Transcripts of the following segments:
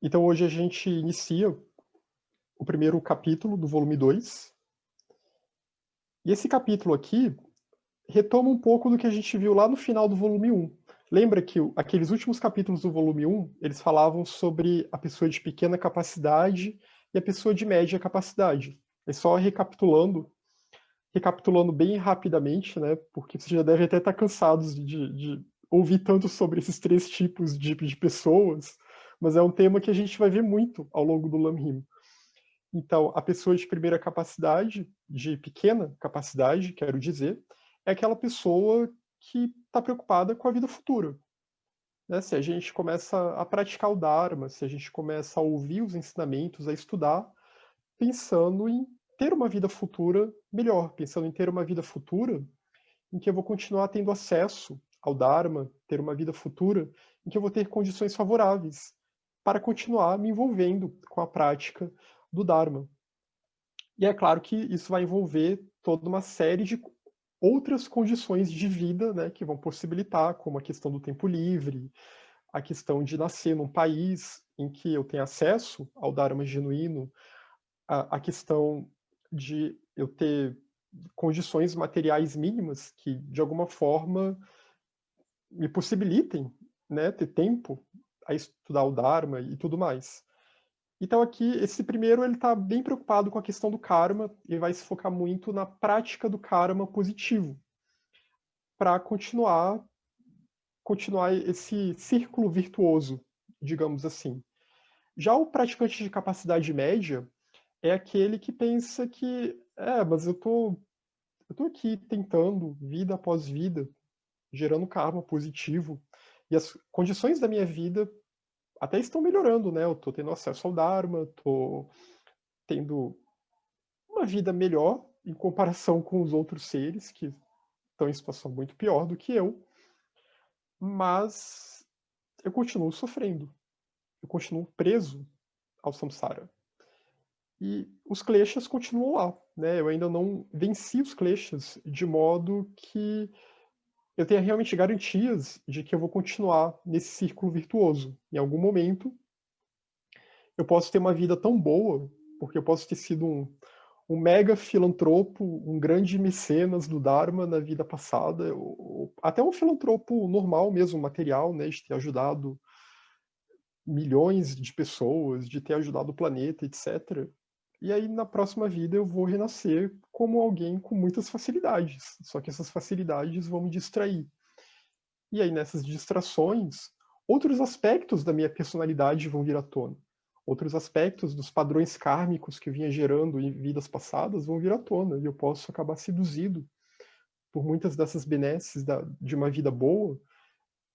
Então hoje a gente inicia o primeiro capítulo do volume 2. E esse capítulo aqui retoma um pouco do que a gente viu lá no final do volume 1. Lembra que aqueles últimos capítulos do volume 1, eles falavam sobre a pessoa de pequena capacidade e a pessoa de média capacidade. É só recapitulando bem rapidamente, né? Porque você já deve até estar cansados de ouvir tanto sobre esses três tipos de pessoas, mas é um tema que a gente vai ver muito ao longo do Lamrim. Então, a pessoa de primeira capacidade, de pequena capacidade, quero dizer, é aquela pessoa que está preocupada com a vida futura. Né? Se a gente começa a praticar o Dharma, se a gente começa a ouvir os ensinamentos, a estudar, pensando em ter uma vida futura melhor, pensando em ter uma vida futura em que eu vou continuar tendo acesso ao Dharma, ter uma vida futura em que eu vou ter condições favoráveis para continuar me envolvendo com a prática do Dharma. E é claro que isso vai envolver toda uma série de outras condições de vida, né, que vão possibilitar, como a questão do tempo livre, a questão de nascer num país em que eu tenho acesso ao Dharma genuíno, a questão de eu ter condições materiais mínimas que, de alguma forma, me possibilitem, né, ter tempo a estudar o Dharma e tudo mais. Então aqui, esse primeiro, ele está bem preocupado com a questão do karma e vai se focar muito na prática do karma positivo, para continuar esse círculo virtuoso, digamos assim. Já o praticante de capacidade média é aquele que pensa que, mas eu tô aqui tentando, vida após vida, gerando karma positivo, e as condições da minha vida até estão melhorando, né? Eu tô tendo acesso ao Dharma, tô tendo uma vida melhor em comparação com os outros seres que estão em situação muito pior do que eu, mas eu continuo sofrendo, eu continuo preso ao samsara. E os kleshas continuam lá, né? Eu ainda não venci os kleshas de modo que eu tenha realmente garantias de que eu vou continuar nesse círculo virtuoso. Em algum momento, eu posso ter uma vida tão boa, porque eu posso ter sido um mega filantropo, um grande mecenas do Dharma na vida passada, ou até um filantropo normal mesmo, material, né, de ter ajudado milhões de pessoas, de ter ajudado o planeta, etc. E aí, na próxima vida, eu vou renascer como alguém com muitas facilidades. Só que essas facilidades vão me distrair. E aí, nessas distrações, outros aspectos da minha personalidade vão vir à tona. Outros aspectos dos padrões kármicos que eu vinha gerando em vidas passadas vão vir à tona. E eu posso acabar seduzido por muitas dessas benesses de uma vida boa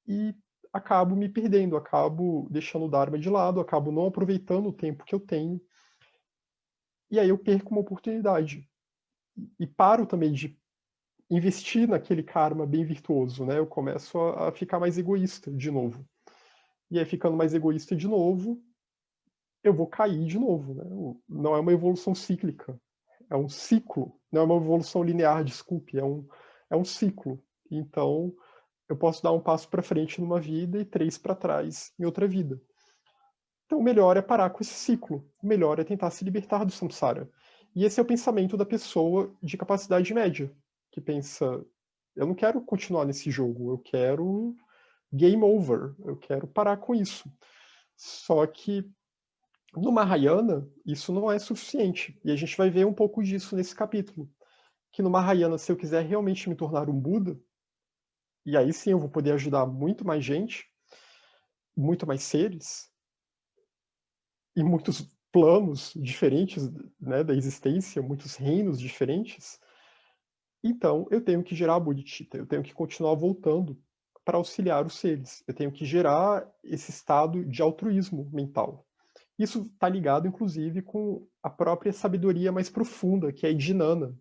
e acabo me perdendo, acabo deixando o Dharma de lado, acabo não aproveitando o tempo que eu tenho. E aí eu perco uma oportunidade. E paro também de investir naquele karma bem virtuoso, né? Eu começo a ficar mais egoísta de novo. E aí, ficando mais egoísta de novo, eu vou cair de novo, né? Não é uma evolução cíclica, é um ciclo. Não é uma evolução linear, desculpe, é um ciclo. Então, eu posso dar um passo para frente numa vida e três para trás em outra vida. Então, o melhor é parar com esse ciclo. O melhor é tentar se libertar do samsara. E esse é o pensamento da pessoa de capacidade média, que pensa: eu não quero continuar nesse jogo, eu quero game over, eu quero parar com isso. Só que no Mahayana, isso não é suficiente. E a gente vai ver um pouco disso nesse capítulo. Que no Mahayana, se eu quiser realmente me tornar um Buda, e aí sim eu vou poder ajudar muito mais gente, muito mais seres, e muitos planos diferentes, né, da existência, muitos reinos diferentes, então eu tenho que gerar a bodhicitta, eu tenho que continuar voltando para auxiliar os seres. Eu tenho que gerar esse estado de altruísmo mental. Isso está ligado, inclusive, com a própria sabedoria mais profunda, que é a Jnana.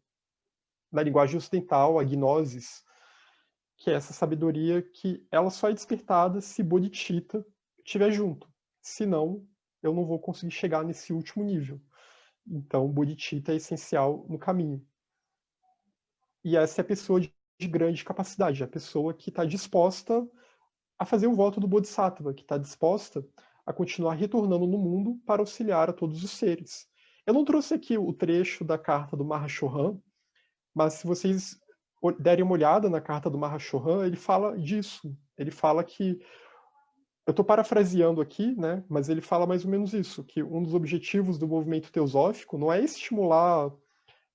Na linguagem ocidental, a gnosis, que é essa sabedoria que ela só é despertada se bodhicitta estiver junto. Senão, eu não vou conseguir chegar nesse último nível. Então, bodhicitta é essencial no caminho. E essa é a pessoa de grande capacidade, a pessoa que está disposta a fazer o voto do Bodhisattva, que está disposta a continuar retornando no mundo para auxiliar a todos os seres. Eu não trouxe aqui o trecho da carta do Mahashohan, mas se vocês derem uma olhada na carta do Mahashohan, ele fala disso. Ele fala que, eu estou parafraseando aqui, né, mas ele fala mais ou menos isso, que um dos objetivos do movimento teosófico não é estimular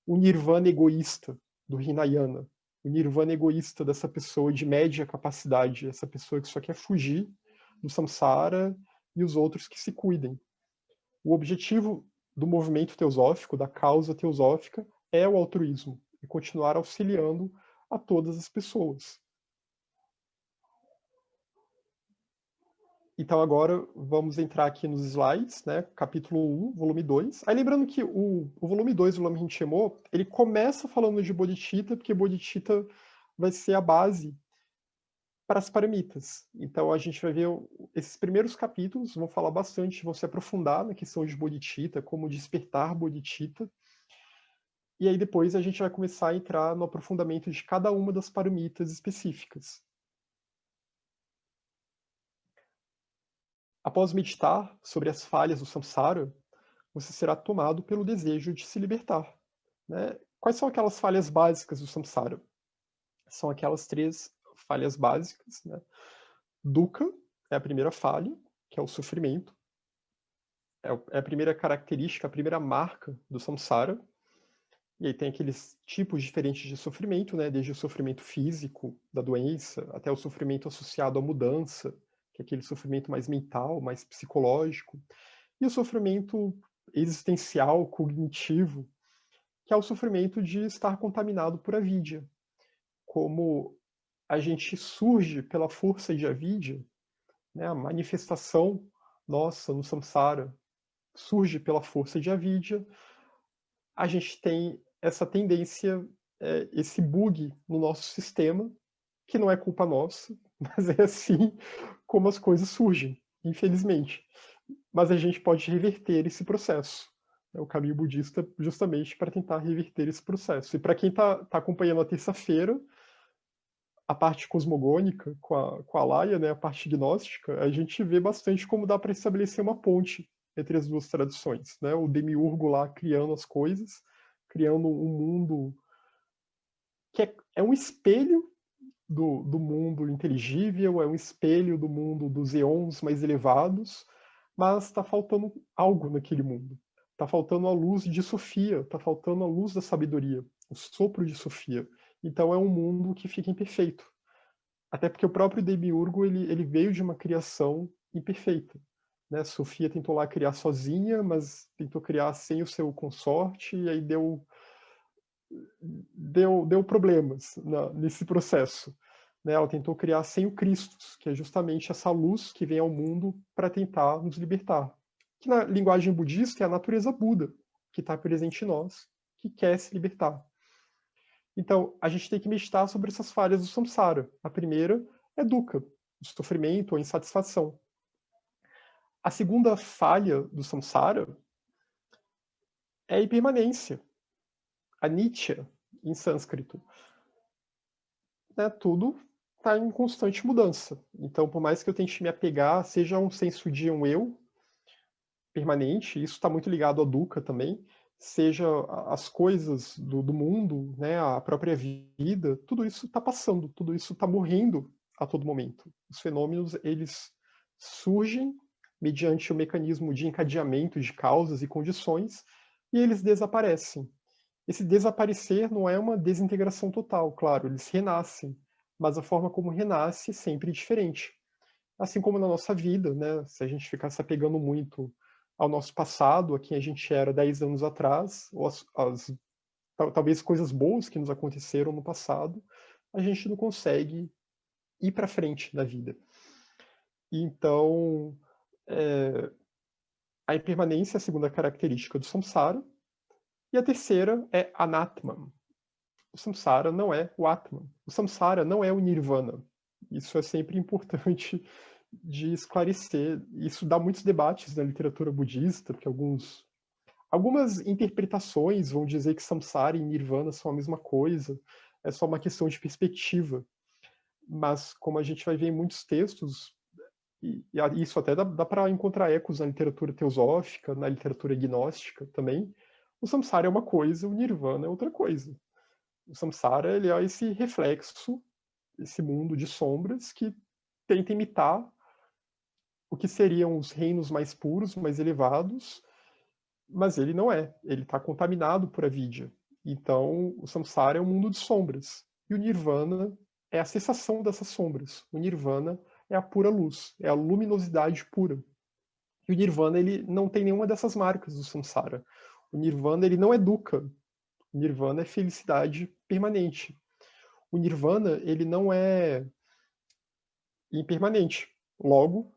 o nirvana egoísta do Hinayana, o nirvana egoísta dessa pessoa de média capacidade, essa pessoa que só quer fugir do samsara e os outros que se cuidem. O objetivo do movimento teosófico, da causa teosófica, é o altruísmo e continuar auxiliando a todas as pessoas. Então agora vamos entrar aqui nos slides, né? Capítulo 1, volume 2. Aí lembrando que o volume 2, o Lama Rinpoche, ele começa falando de Bodhicitta, porque Bodhicitta vai ser a base para as paramitas. Então a gente vai ver esses primeiros capítulos, vão falar bastante, vão se aprofundar na questão de Bodhicitta, como despertar Bodhicitta. E aí depois a gente vai começar a entrar no aprofundamento de cada uma das paramitas específicas. Após meditar sobre as falhas do samsara, você será tomado pelo desejo de se libertar. Né? Quais são aquelas falhas básicas do samsara? São aquelas 3 falhas básicas. Né? Dukkha é a primeira falha, que é o sofrimento. É a primeira característica, a primeira marca do samsara. E aí tem aqueles tipos diferentes de sofrimento, né? Desde o sofrimento físico, da doença, até o sofrimento associado à mudança, que é aquele sofrimento mais mental, mais psicológico. E o sofrimento existencial, cognitivo, que é o sofrimento de estar contaminado por avidya. Como a gente surge pela força de avidya, né? A manifestação nossa no samsara surge pela força de avidya, a gente tem essa tendência, esse bug no nosso sistema, que não é culpa nossa, mas é assim como as coisas surgem, infelizmente. Mas a gente pode reverter esse processo. É o caminho budista justamente para tentar reverter esse processo. E para quem está acompanhando a terça-feira, a parte cosmogônica com a Laia, né, a parte gnóstica, a gente vê bastante como dá para estabelecer uma ponte entre as duas tradições. Né? O demiurgo lá criando as coisas, criando um mundo que é um espelho do mundo inteligível, é um espelho do mundo dos eons mais elevados, mas está faltando algo naquele mundo. Está faltando a luz de Sofia, está faltando a luz da sabedoria, o sopro de Sofia. Então é um mundo que fica imperfeito. Até porque o próprio Demiurgo ele veio de uma criação imperfeita. Né? Sofia tentou lá criar sozinha, mas tentou criar sem o seu consorte, e aí deu problemas nesse processo. Né? Ela tentou criar sem o Cristo, que é justamente essa luz que vem ao mundo para tentar nos libertar. Que na linguagem budista é a natureza Buda, que está presente em nós, que quer se libertar. Então, a gente tem que meditar sobre essas falhas do samsara. A primeira é dukkha, o sofrimento ou insatisfação. A segunda falha do samsara é a impermanência, a nitya, em sânscrito. Né, tudo está em constante mudança. Então, por mais que eu tente me apegar, seja um senso de um eu permanente, isso está muito ligado ao dukkha também, seja as coisas do mundo, né, a própria vida, tudo isso está passando, tudo isso está morrendo a todo momento. Os fenômenos, eles surgem mediante o mecanismo de encadeamento de causas e condições, e eles desaparecem. Esse desaparecer não é uma desintegração total, claro, eles renascem, mas a forma como renasce é sempre diferente. Assim como na nossa vida, né? Se a gente ficar se apegando muito ao nosso passado, a quem a gente era 10 anos atrás, ou talvez coisas boas que nos aconteceram no passado, a gente não consegue ir para frente na vida. Então, a impermanência é a segunda característica do samsara, e a terceira é anatman. O samsara não é o atman. O samsara não é o nirvana. Isso é sempre importante de esclarecer. Isso dá muitos debates na literatura budista, porque algumas interpretações vão dizer que samsara e nirvana são a mesma coisa, é só uma questão de perspectiva. Mas, como a gente vai ver em muitos textos, isso até dá para encontrar ecos na literatura teosófica, na literatura gnóstica também. O samsara é uma coisa, o nirvana é outra coisa. O samsara, ele é esse reflexo, esse mundo de sombras que tenta imitar o que seriam os reinos mais puros, mais elevados, mas ele não é. Ele está contaminado por avidya. Então, o samsara é um mundo de sombras. E o nirvana é a cessação dessas sombras. O nirvana é a pura luz, é a luminosidade pura. E o nirvana, ele não tem nenhuma dessas marcas do samsara. O nirvana, ele não é dukkha. O nirvana é felicidade permanente. O nirvana, ele não é impermanente. Logo,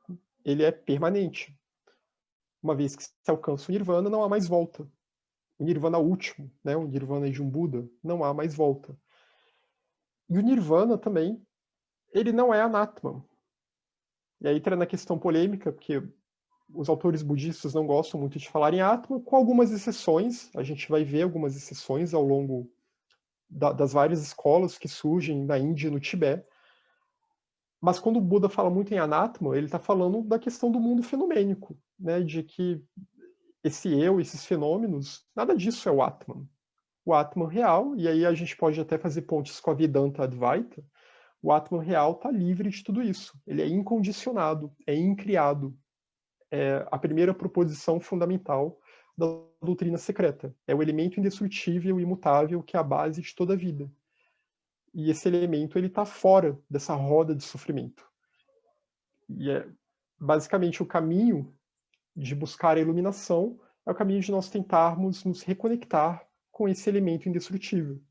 ele é permanente. Uma vez que se alcança o nirvana, não há mais volta. O nirvana último, né, o nirvana de um Buda, não há mais volta. E o nirvana também, ele não é anatman. E aí entra na questão polêmica, porque os autores budistas não gostam muito de falar em Atma, com algumas exceções. A gente vai ver algumas exceções ao longo das várias escolas que surgem na Índia e no Tibete. Mas quando o Buda fala muito em Anatma, ele está falando da questão do mundo fenomênico, né? De que esse eu, esses fenômenos, nada disso é o Atman. O Atman real, e aí a gente pode até fazer pontes com a Vedanta Advaita, o Atman real está livre de tudo isso. Ele é incondicionado, é incriado. É a primeira proposição fundamental da doutrina secreta. É o elemento indestrutível e imutável que é a base de toda a vida. E esse elemento ele está fora dessa roda de sofrimento. E é basicamente o caminho de buscar a iluminação é o caminho de nós tentarmos nos reconectar com esse elemento indestrutível.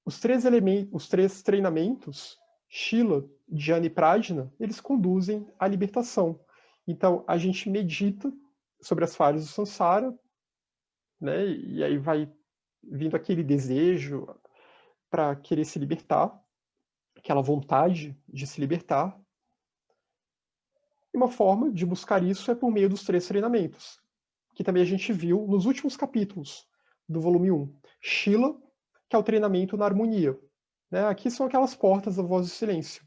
Os três treinamentos, Shila, Dhyana e Prajna, eles conduzem à libertação. Então, a gente medita sobre as falhas do samsara, né? E aí vai vindo aquele desejo para querer se libertar, aquela vontade de se libertar. E uma forma de buscar isso é por meio dos três treinamentos, que também a gente viu nos últimos capítulos do volume 1. Shila, que é o treinamento na harmonia. Né? Aqui são aquelas portas da voz do silêncio.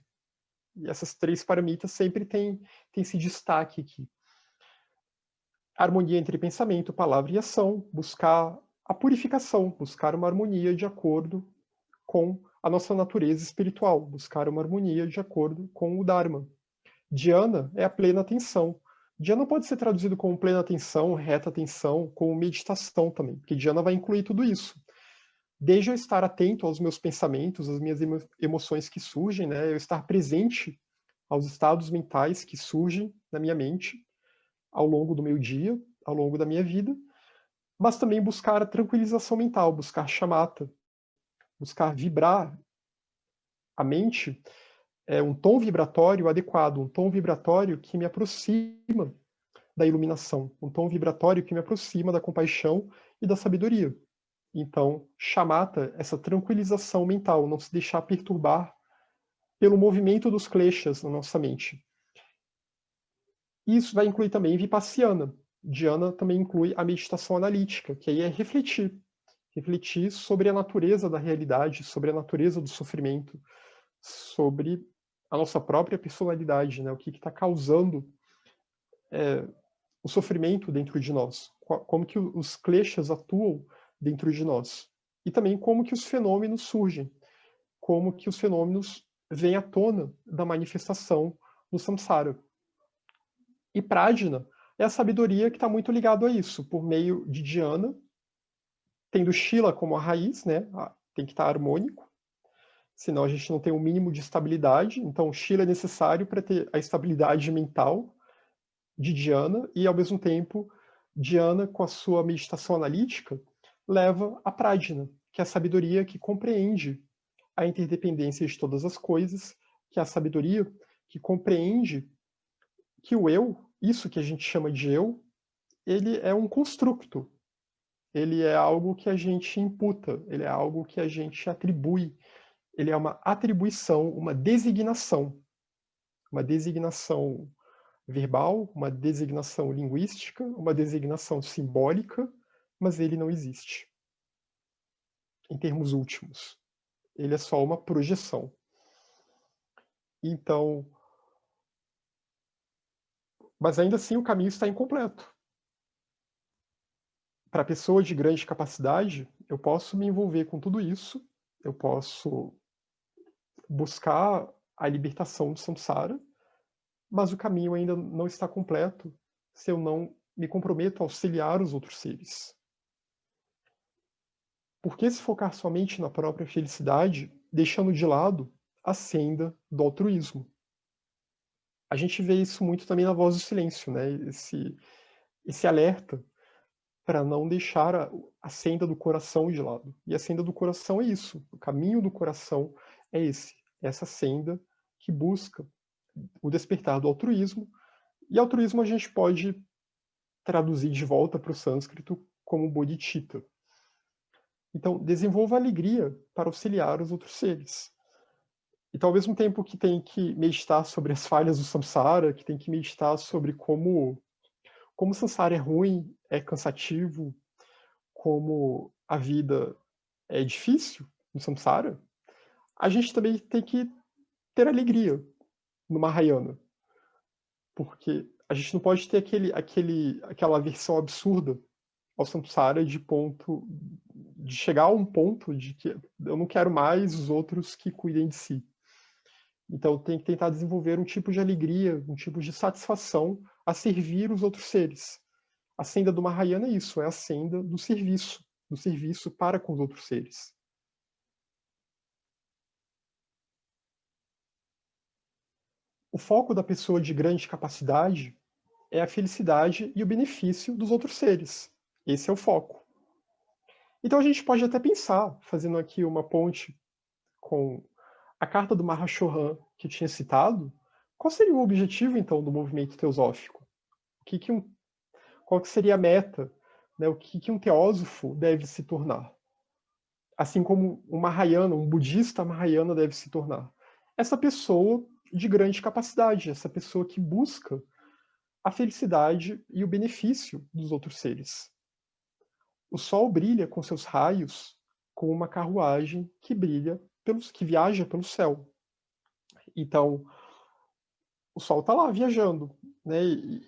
E essas três paramitas sempre têm esse destaque aqui. Harmonia entre pensamento, palavra e ação, buscar a purificação, buscar uma harmonia de acordo com a nossa natureza espiritual, buscar uma harmonia de acordo com o Dharma. Dhyana é a plena atenção. Dhyana pode ser traduzido como plena atenção, reta atenção, como meditação também, porque Dhyana vai incluir tudo isso. Desde eu estar atento aos meus pensamentos, às minhas emoções que surgem, né, eu estar presente aos estados mentais que surgem na minha mente ao longo do meu dia, ao longo da minha vida, mas também buscar a tranquilização mental, buscar shamatha, buscar vibrar a mente um tom vibratório adequado, um tom vibratório que me aproxima da iluminação, um tom vibratório que me aproxima da compaixão e da sabedoria. Então, shamatha, essa tranquilização mental, não se deixar perturbar pelo movimento dos kleshas na nossa mente. Isso vai incluir também vipassana. Dhyana também inclui a meditação analítica, que aí é refletir. Refletir sobre a natureza da realidade, sobre a natureza do sofrimento, sobre a nossa própria personalidade, né? O que está causando o sofrimento dentro de nós, como que os kleshas atuam dentro de nós, e também como que os fenômenos surgem, como que os fenômenos vêm à tona da manifestação do samsara. E Prajna é a sabedoria que está muito ligado a isso, por meio de Dhyana, tendo Shila como a raiz, né? Tem que estar harmônico, senão a gente não tem o mínimo de estabilidade. Então, Shila é necessário para ter a estabilidade mental de Dhyana, e ao mesmo tempo, Dhyana, com a sua meditação analítica, leva a Prajna, que é a sabedoria que compreende a interdependência de todas as coisas, que é a sabedoria que compreende que o eu, isso que a gente chama de eu, ele é um construto. Ele é algo que a gente imputa, ele é algo que a gente atribui. Ele é uma atribuição, uma designação verbal, uma designação linguística, uma designação simbólica, mas ele não existe. Em termos últimos. Ele é só uma projeção. Então, Mas ainda assim o caminho está incompleto. Para a pessoa de grande capacidade, eu posso me envolver com tudo isso, eu posso buscar a libertação do samsara, mas o caminho ainda não está completo se eu não me comprometo a auxiliar os outros seres. Por que se focar somente na própria felicidade, deixando de lado a senda do altruísmo? A gente vê isso muito também na Voz do Silêncio, né? Esse alerta para não deixar a senda do coração de lado. E a senda do coração é isso. O caminho do coração é essa senda que busca o despertar do altruísmo. E altruísmo a gente pode traduzir de volta para o sânscrito como bodhicitta. Então, desenvolva alegria para auxiliar os outros seres. Então, ao mesmo tempo que tem que meditar sobre as falhas do samsara, que tem que meditar sobre como o samsara é ruim, é cansativo, como a vida é difícil no samsara, a gente também tem que ter alegria no Mahayana. Porque a gente não pode ter aquela aversão absurda ao samsara de chegar a um ponto de que eu não quero mais os outros que cuidem de si. Então tem que tentar desenvolver um tipo de alegria, um tipo de satisfação a servir os outros seres. A senda do Mahayana é isso, é a senda do serviço para com os outros seres. O foco da pessoa de grande capacidade é a felicidade e o benefício dos outros seres. Esse é o foco. Então a gente pode até pensar, fazendo aqui uma ponte com a carta do Mahashohan que eu tinha citado, qual seria o objetivo, então, do movimento teosófico? Qual que seria a meta? Né? O que um teósofo deve se tornar? Assim como um Mahayana, um budista Mahayana deve se tornar. Essa pessoa de grande capacidade, essa pessoa que busca a felicidade e o benefício dos outros seres. O sol brilha com seus raios como uma carruagem que viaja pelo céu. Então, o sol está lá viajando, né? E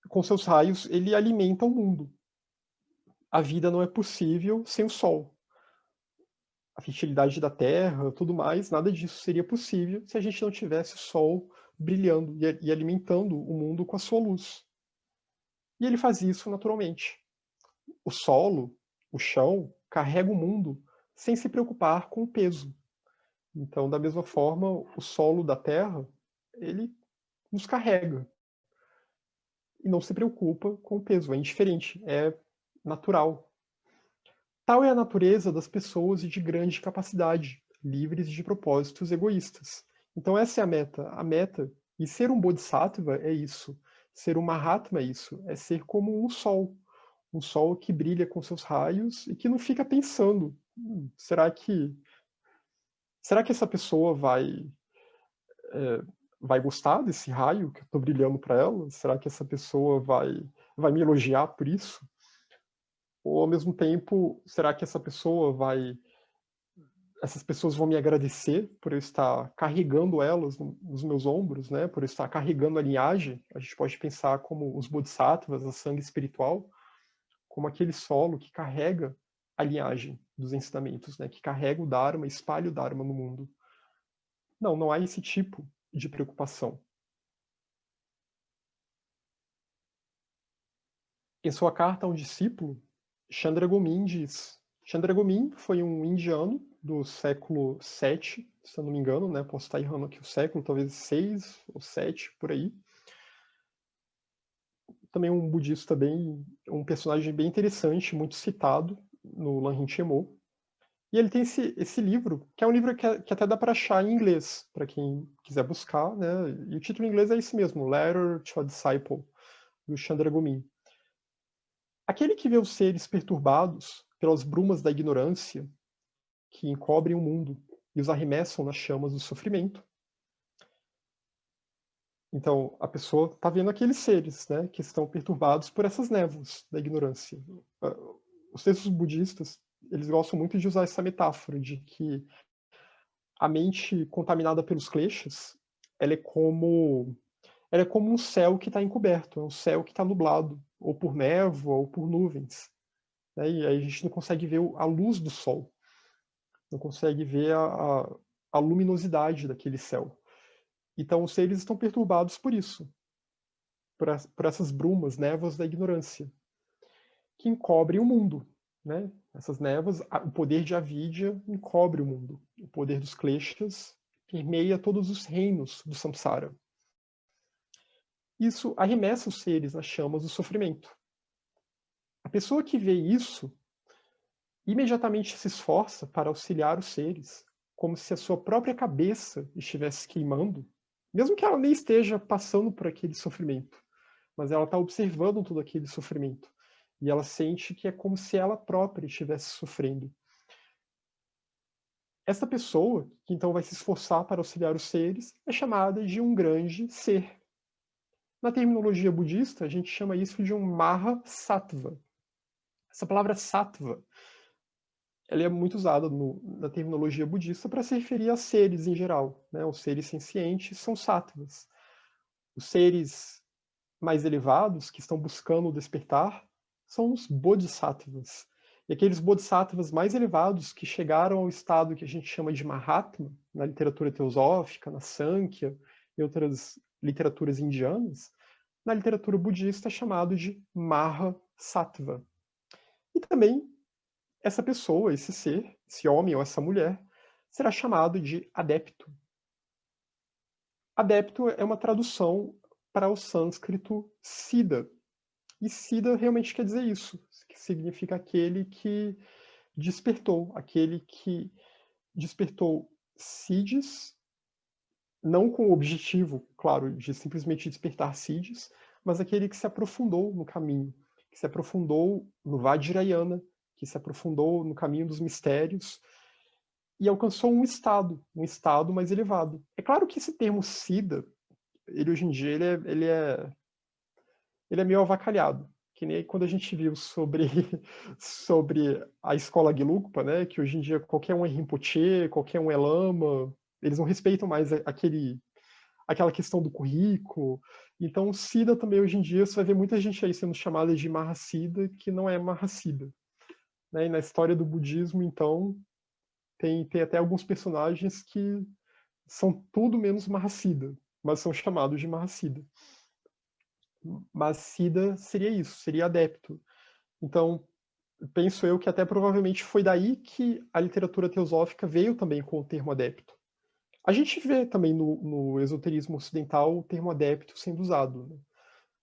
com seus raios ele alimenta o mundo. A vida não é possível sem o sol. A fertilidade da terra, tudo mais, nada disso seria possível se a gente não tivesse o sol brilhando e alimentando o mundo com a sua luz. E ele faz isso naturalmente. O solo, o chão, carrega o mundo sem se preocupar com o peso. Então, da mesma forma, o solo da terra, ele nos carrega e não se preocupa com o peso, é indiferente, é natural. Tal é a natureza das pessoas de grande capacidade, livres de propósitos egoístas. Então essa é a meta. A meta, e ser um bodhisattva é isso. Ser um mahatma é isso. É ser como um sol que brilha com seus raios e que não fica pensando, será que essa pessoa vai gostar desse raio que eu estou brilhando para ela? Será que essa pessoa vai me elogiar por isso? Ou ao mesmo tempo, será que essas pessoas vão me agradecer por eu estar carregando elas nos meus ombros, né? Por eu estar carregando a linhagem? A gente pode pensar como os bodhisattvas, a sangue espiritual, como aquele solo que carrega a linhagem dos ensinamentos, né? Que carrega o Dharma, espalha o Dharma no mundo. Não, não há esse tipo de preocupação. Em sua carta a um discípulo, Chandra Gomin diz: Chandra Gomin foi um indiano do século VII, se eu não me engano, né? Posso estar errando aqui o século, talvez 6 ou 7, por aí. Também um budista um personagem bem interessante, muito citado no Lanhin Chemo. E ele tem esse livro, que é um livro que até dá para achar em inglês, para quem quiser buscar, né? E o título em inglês é esse mesmo, Letter to a Disciple, do Chandra Gomin. Aquele que vê os seres perturbados pelas brumas da ignorância que encobrem o mundo e os arremessam nas chamas do sofrimento. Então, a pessoa está vendo aqueles seres, né, que estão perturbados por essas névoas da ignorância. Os textos budistas, eles gostam muito de usar essa metáfora de que a mente contaminada pelos kleshas, ela é como ela é como um céu que está encoberto, é um céu que está nublado, ou por névoa, ou por nuvens. Né? E aí a gente não consegue ver a luz do sol, não consegue ver a luminosidade daquele céu. Então os seres estão perturbados por isso, por essas brumas, névoas da ignorância, que encobrem o mundo. Né? Essas névoas, o poder de Avidya encobre o mundo. O poder dos kleshas permeia todos os reinos do samsara. Isso arremessa os seres nas chamas do sofrimento. A pessoa que vê isso imediatamente se esforça para auxiliar os seres, como se a sua própria cabeça estivesse queimando, mesmo que ela nem esteja passando por aquele sofrimento, mas ela está observando todo aquele sofrimento. E ela sente que é como se ela própria estivesse sofrendo. Essa pessoa, que então vai se esforçar para auxiliar os seres, é chamada de um grande ser. Na terminologia budista, a gente chama isso de um Mahasattva. Essa palavra sattva, ela é muito usada na terminologia budista para se referir a seres em geral. Né? Os seres sencientes são sattvas. Os seres mais elevados, que estão buscando o despertar, são os bodhisattvas. E aqueles bodhisattvas mais elevados que chegaram ao estado que a gente chama de Mahatma, na literatura teosófica, na Sankhya e outras literaturas indianas, na literatura budista é chamado de Mahasattva. E também essa pessoa, esse ser, esse homem ou essa mulher, será chamado de adepto. Adepto é uma tradução para o sânscrito siddha. E siddha realmente quer dizer isso, que significa aquele que despertou, aquele que despertou siddhis, não com o objetivo, claro, de simplesmente despertar siddhis, mas aquele que se aprofundou no caminho, que se aprofundou no Vajrayana, que se aprofundou no caminho dos mistérios e alcançou um estado mais elevado. É claro que esse termo siddha, ele hoje em dia ele é meio avacalhado, que nem quando a gente viu sobre a escola Gelugpa, né, que hoje em dia qualquer um é Rinpoche, qualquer um é Lama, eles não respeitam mais aquela questão do currículo. Então, Siddha também hoje em dia, você vai ver muita gente aí sendo chamada de Mahasiddha, que não é Mahasiddha. Né? E na história do budismo, então, tem até alguns personagens que são tudo menos Mahasiddha, mas são chamados de Mahasiddha. Mas Siddha seria isso, seria adepto. Então, penso eu que até provavelmente foi daí que a literatura teosófica veio também com o termo adepto. A gente vê também no esoterismo ocidental o termo adepto sendo usado, né?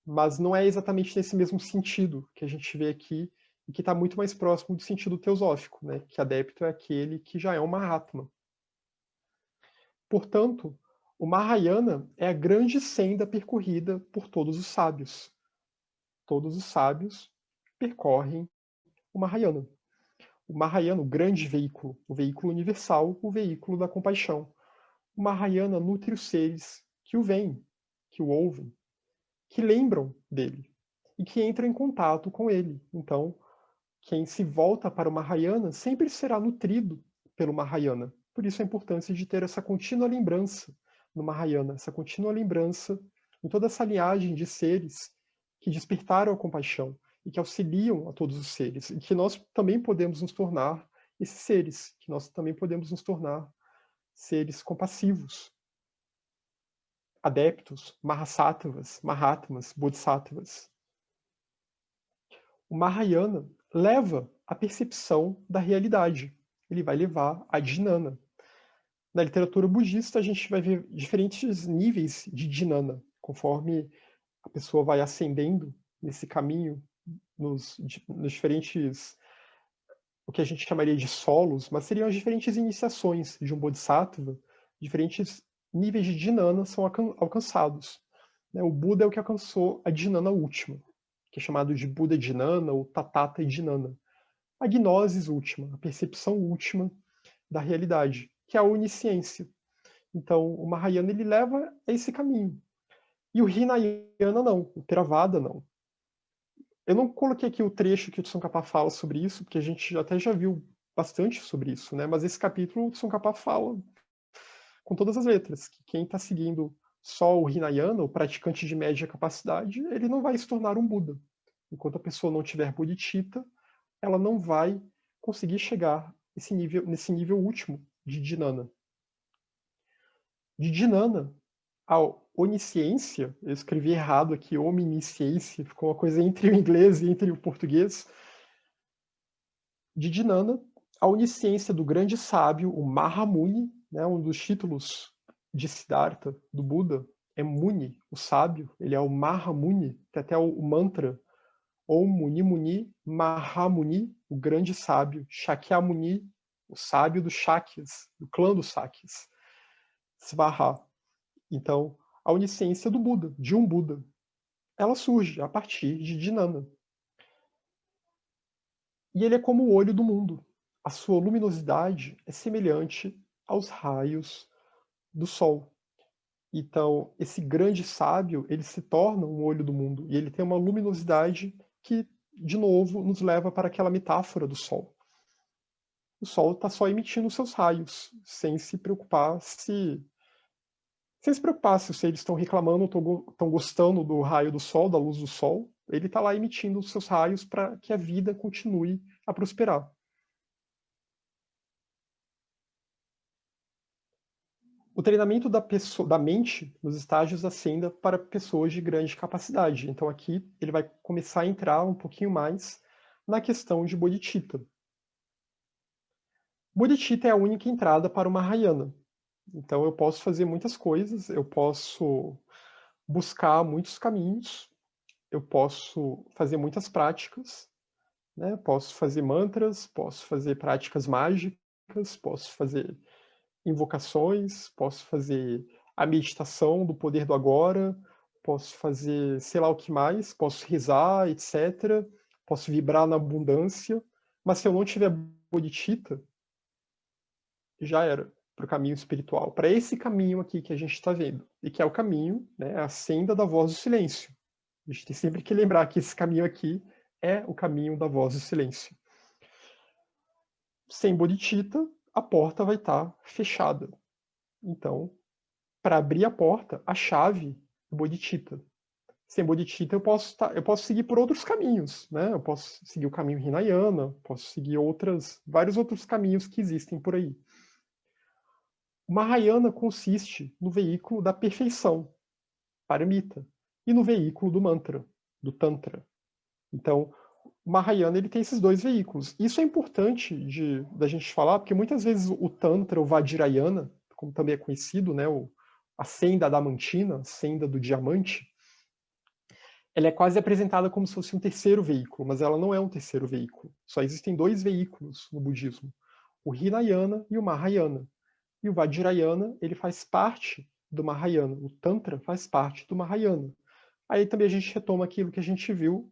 Mas não é exatamente nesse mesmo sentido que a gente vê aqui, e que está muito mais próximo do sentido teosófico, né? Que adepto é aquele que já é um Mahatma. Portanto, o Mahayana é a grande senda percorrida por todos os sábios. Todos os sábios percorrem o Mahayana. O Mahayana, o grande veículo, o veículo universal, o veículo da compaixão. O Mahayana nutre os seres que o veem, que o ouvem, que lembram dele e que entram em contato com ele. Então, quem se volta para o Mahayana sempre será nutrido pelo Mahayana. Por isso a importância de ter essa contínua lembrança no Mahayana, essa contínua lembrança em toda essa linhagem de seres que despertaram a compaixão e que auxiliam a todos os seres, e que nós também podemos nos tornar esses seres, que nós também podemos nos tornar seres compassivos, adeptos, mahasattvas, mahatmas, bodhisattvas. O Mahayana leva a percepção da realidade. Ele vai levar a Jnana. Na literatura budista, a gente vai ver diferentes níveis de Jnana, conforme a pessoa vai ascendendo nesse caminho, nos diferentes, o que a gente chamaria de solos, mas seriam as diferentes iniciações de um bodhisattva, diferentes níveis de Jnana são alcançados. O Buda é o que alcançou a Jnana última, que é chamado de Buda Jnana ou Tathata Jnana. A gnosis última, a percepção última da realidade, que é a onisciência. Então, o Mahayana ele leva a esse caminho. E o Hinayana não, o Theravada não. Eu não coloquei aqui o trecho que o Tsongkhapa fala sobre isso, porque a gente até já viu bastante sobre isso, né? Mas esse capítulo o Tsongkhapa fala com todas as letras, que quem está seguindo só o Hinayana, o praticante de média capacidade, ele não vai se tornar um Buda. Enquanto a pessoa não tiver bodhicitta, ela não vai conseguir chegar nesse nível último de Dhyana. De Dhyana, a onisciência, eu escrevi errado aqui, omnisciência, ficou uma coisa entre o inglês e entre o português. De Dhyana, a onisciência do grande sábio, o Mahamuni, né, um dos títulos de Siddhartha, do Buda, é Muni, o sábio, ele é o Mahamuni, tem até o mantra, Om Muni Muni Mahamuni, o grande sábio, Shakyamuni, o sábio dos Shakyas, do clã dos Sakyas, Svaha. Então, a onisciência do Buda, de um Buda, ela surge a partir de Dhyana. E ele é como o olho do mundo. A sua luminosidade é semelhante aos raios do sol. Então, esse grande sábio, ele se torna um olho do mundo. E ele tem uma luminosidade que, de novo, nos leva para aquela metáfora do sol. O sol está só emitindo seus raios, sem se preocupar se eles estão reclamando ou estão gostando do raio do sol, da luz do sol. Ele está lá emitindo os seus raios para que a vida continue a prosperar. O treinamento da mente nos estágios ascenda para pessoas de grande capacidade. Então aqui ele vai começar a entrar um pouquinho mais na questão de bodhicitta. Bodhicitta é a única entrada para o Mahayana. Então eu posso fazer muitas coisas, eu posso buscar muitos caminhos, eu posso fazer muitas práticas, né? Posso fazer mantras, posso fazer práticas mágicas, posso fazer invocações, posso fazer a meditação do poder do agora, posso fazer sei lá o que mais, posso rezar, etc. Posso vibrar na abundância, mas se eu não tiver bodhicitta, já era para o caminho espiritual, para esse caminho aqui que a gente está vendo, e que é o caminho, né, a senda da voz do silêncio. A gente tem sempre que lembrar que esse caminho aqui é o caminho da voz do silêncio. Sem bodhicitta, a porta vai estar fechada. Então, para abrir a porta, a chave é bodhicitta. Sem bodhicitta, eu posso seguir por outros caminhos, né? Eu posso seguir o caminho Hinayana, posso seguir vários outros caminhos que existem por aí. O Mahayana consiste no veículo da perfeição, paramita, e no veículo do mantra, do tantra. Então, o Mahayana ele tem esses dois veículos. Isso é importante da gente falar, porque muitas vezes o tantra, o Vajrayana, como também é conhecido, né, a senda adamantina, a senda do diamante, ela é quase apresentada como se fosse um terceiro veículo, mas ela não é um terceiro veículo. Só existem dois veículos no budismo, o Hinayana e o Mahayana. E o Vajrayana, ele faz parte do Mahayana. O Tantra faz parte do Mahayana. Aí também a gente retoma aquilo que a gente viu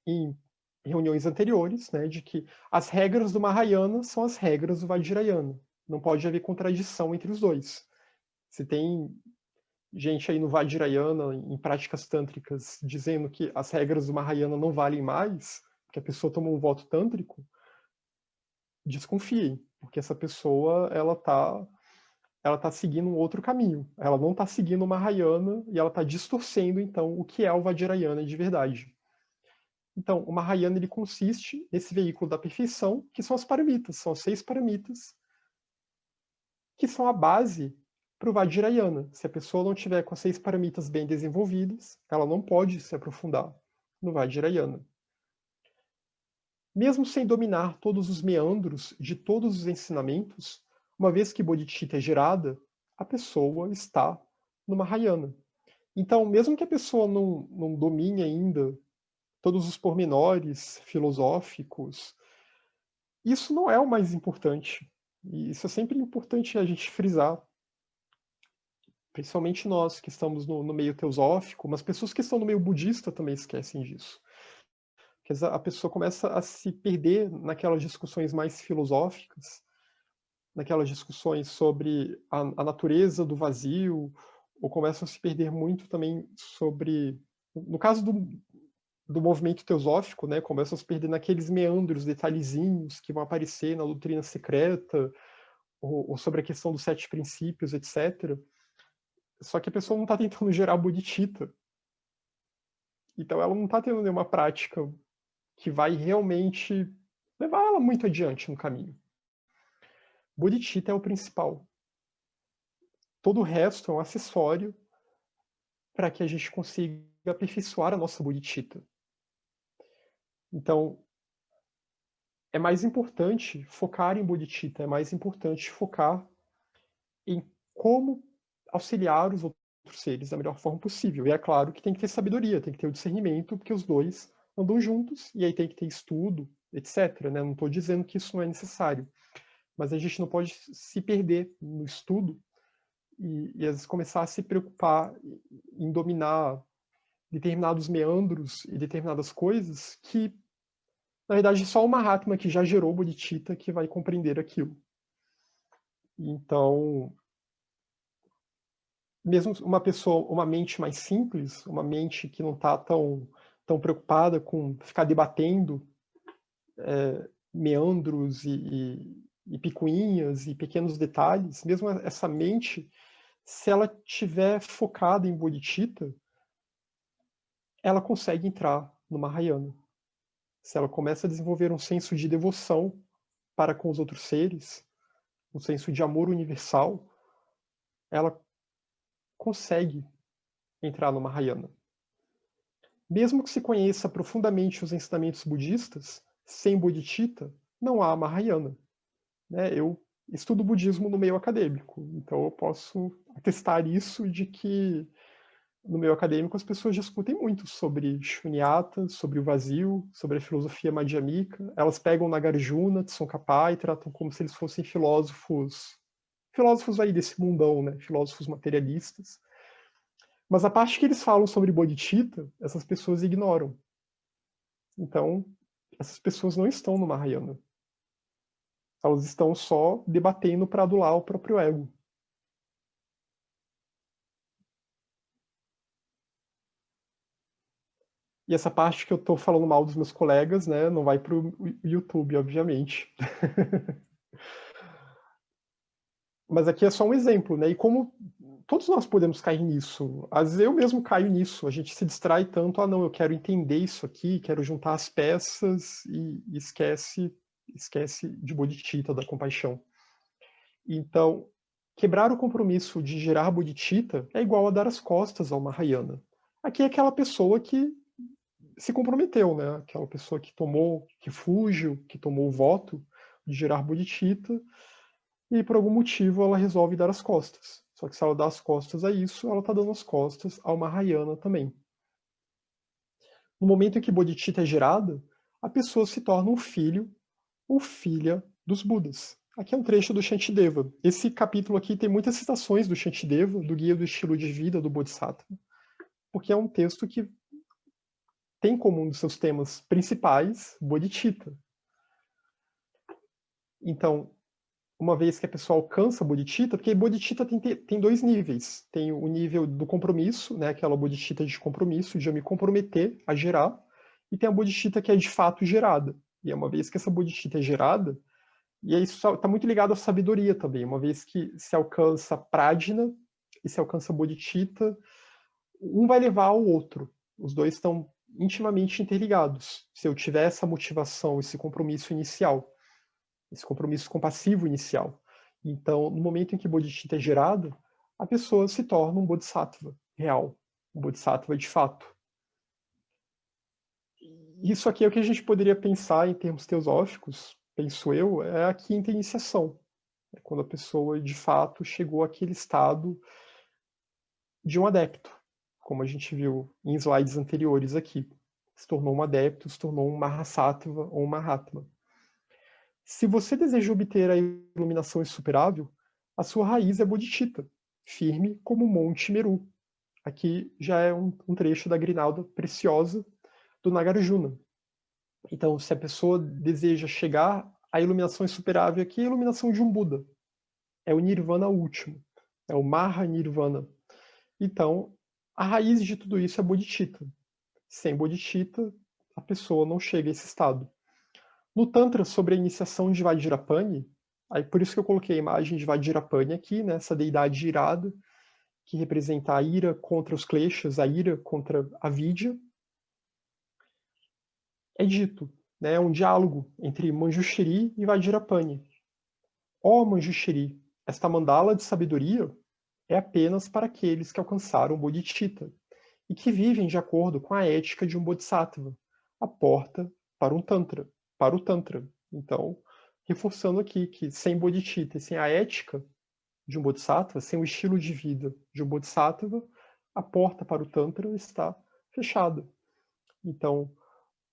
em reuniões anteriores, né, de que as regras do Mahayana são as regras do Vajrayana. Não pode haver contradição entre os dois. Se tem gente aí no Vajrayana, em práticas tântricas, dizendo que as regras do Mahayana não valem mais, que a pessoa tomou um voto tântrico, desconfiem, porque essa pessoa ela tá seguindo um outro caminho. Ela não está seguindo o Mahayana e ela está distorcendo, então, o que é o Vajrayana de verdade. Então, o Mahayana ele consiste nesse veículo da perfeição, que são as paramitas, são as 6 paramitas, que são a base para o Vajrayana. Se a pessoa não tiver com as 6 paramitas bem desenvolvidas, ela não pode se aprofundar no Vajrayana. Mesmo sem dominar todos os meandros de todos os ensinamentos, uma vez que bodhicitta é gerada, a pessoa está no Mahayana. Então, mesmo que a pessoa não domine ainda todos os pormenores filosóficos, isso não é o mais importante. E isso é sempre importante a gente frisar. Principalmente nós que estamos no meio teosófico, mas pessoas que estão no meio budista também esquecem disso. Porque a pessoa começa a se perder naquelas discussões mais filosóficas, naquelas discussões sobre a natureza do vazio, ou começam a se perder muito também sobre... No caso do movimento teosófico, né, começam a se perder naqueles meandros, detalhezinhos que vão aparecer na doutrina secreta, ou sobre a questão dos 7 princípios, etc. Só que a pessoa não está tentando gerar bodhicitta. Então ela não está tendo nenhuma prática que vai realmente levar ela muito adiante no caminho. Bodhicitta é o principal. Todo o resto é um acessório para que a gente consiga aperfeiçoar a nossa bodhicitta. Então, é mais importante focar em bodhicitta, é mais importante focar em como auxiliar os outros seres da melhor forma possível. E é claro que tem que ter sabedoria, tem que ter o discernimento, porque os dois andam juntos, e aí tem que ter estudo, etc. Né? Não estou dizendo que isso não é necessário, mas a gente não pode se perder no estudo e às vezes começar a se preocupar em dominar determinados meandros e determinadas coisas que, na verdade, só o Mahatma que já gerou bodhicitta que vai compreender aquilo. Então, mesmo uma pessoa, uma mente mais simples, uma mente que não está tão preocupada com ficar debatendo meandros e picuinhas e pequenos detalhes, mesmo essa mente, se ela tiver focada em bodhicitta, ela consegue entrar no Mahayana. Se ela começa a desenvolver um senso de devoção para com os outros seres, um senso de amor universal, ela consegue entrar no Mahayana. Mesmo que se conheça profundamente os ensinamentos budistas, sem bodhicitta, não há Mahayana. Né? Eu estudo budismo no meio acadêmico, então eu posso atestar isso de que no meio acadêmico as pessoas discutem muito sobre Shunyata, sobre o vazio, sobre a filosofia madhyamika. Elas pegam Nagarjuna, Tsongkhapa e tratam como se eles fossem filósofos aí desse mundão, né? Filósofos materialistas. Mas a parte que eles falam sobre bodhicitta, essas pessoas ignoram. Então, essas pessoas não estão no Mahayana. Elas estão só debatendo para adular o próprio ego. E essa parte que eu estou falando mal dos meus colegas, né, não vai para o YouTube, obviamente. Mas aqui é só um exemplo, né? E como todos nós podemos cair nisso. Às vezes eu mesmo caio nisso. A gente se distrai tanto, não, eu quero entender isso aqui, quero juntar as peças e esquece de bodhicitta, da compaixão. Então, quebrar o compromisso de gerar bodhicitta é igual a dar as costas ao Mahayana. Aqui é aquela pessoa que se comprometeu, né? Aquela pessoa que tomou refúgio, que tomou o voto de gerar bodhicitta, e por algum motivo ela resolve dar as costas. Só que se ela dá as costas a isso, ela está dando as costas ao Mahayana também. No momento em que bodhicitta é gerada, a pessoa se torna um filho ou filha dos Budas. Aqui é um trecho do Shantideva. Esse capítulo aqui tem muitas citações do Shantideva, do Guia do Estilo de Vida do Bodhisattva, porque é um texto que tem como um dos seus temas principais bodhicitta. Então, uma vez que a pessoa alcança a bodhicitta, porque bodhicitta tem dois níveis. Tem o nível do compromisso, né, aquela bodhicitta de compromisso, de eu me comprometer a gerar, e tem a bodhicitta que é de fato gerada. E é uma vez que essa bodhicitta é gerada, e isso está muito ligado à sabedoria também, uma vez que se alcança prajna e se alcança bodhicitta, um vai levar ao outro. Os dois estão intimamente interligados. Se eu tiver essa motivação, esse compromisso inicial, esse compromisso compassivo inicial. Então, no momento em que bodhicitta é gerado, a pessoa se torna um bodhisattva real, um bodhisattva de fato. Isso aqui é o que a gente poderia pensar em termos teosóficos, penso eu, é a quinta iniciação. É quando a pessoa, de fato, chegou àquele estado de um adepto, como a gente viu em slides anteriores aqui. Se tornou um adepto, se tornou um Mahasattva ou um Mahatma. Se você deseja obter a iluminação insuperável, a sua raiz é bodhicitta, firme como o Monte Meru. Aqui já é um trecho da grinalda preciosa do Nagarjuna. Então, se a pessoa deseja chegar à iluminação insuperável, aqui é a iluminação de um Buda. É o Nirvana último. É o Maha-Nirvana. Então, a raiz de tudo isso é bodhicitta. Sem bodhicitta, a pessoa não chega a esse estado. No Tantra, sobre a iniciação de Vajrapani, aí por isso que eu coloquei a imagem de Vajrapani aqui, né, essa deidade irada, que representa a ira contra os kleshas, a ira contra a vidya, é dito, né, é um diálogo entre Manjushri e Vajrapani. Ó Manjushri, esta mandala de sabedoria é apenas para aqueles que alcançaram o Bodhicitta e que vivem de acordo com a ética de um Bodhisattva, a porta para um Tantra, para o Tantra. Então, reforçando aqui que sem Bodhicitta e sem a ética de um Bodhisattva, sem o estilo de vida de um Bodhisattva, a porta para o Tantra está fechada. Então,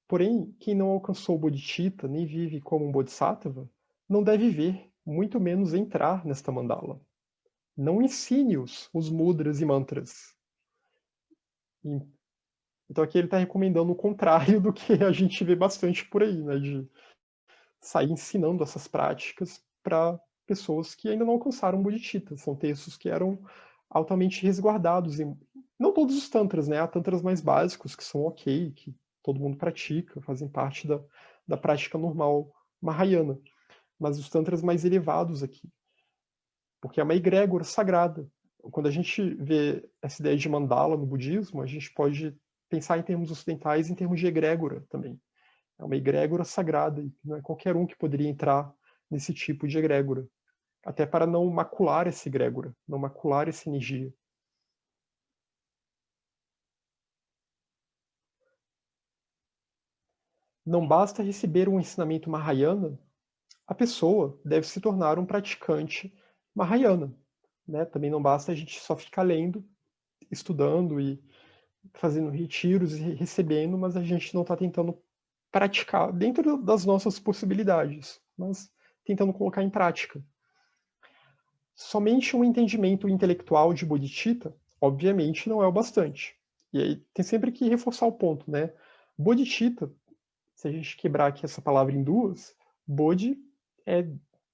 porém, quem não alcançou o Bodhicitta, nem vive como um Bodhisattva, não deve ver, muito menos entrar nesta mandala. Não ensine-os os mudras e mantras. Então aqui ele está recomendando o contrário do que a gente vê bastante por aí, né, de sair ensinando essas práticas para pessoas que ainda não alcançaram o Bodhicitta. São textos que eram altamente resguardados. Não todos os tantras, né? Há tantras mais básicos que são ok, que todo mundo pratica, fazem parte da prática normal mahayana. Mas os tantras mais elevados aqui. Porque é uma egrégora sagrada. Quando a gente vê essa ideia de mandala no budismo, a gente pode pensar em termos ocidentais, em termos de egrégora também. É uma egrégora sagrada, e não é qualquer um que poderia entrar nesse tipo de egrégora. Até para não macular essa egrégora, não macular essa energia. Não basta receber um ensinamento Mahayana, a pessoa deve se tornar um praticante Mahayana. Né? Também não basta a gente só ficar lendo, estudando e fazendo retiros e recebendo, mas a gente não está tentando praticar dentro das nossas possibilidades, mas tentando colocar em prática. Somente um entendimento intelectual de Bodhicitta, obviamente, não é o bastante. E aí tem sempre que reforçar o ponto, né? Bodhicitta, se a gente quebrar aqui essa palavra em duas, Bodhi é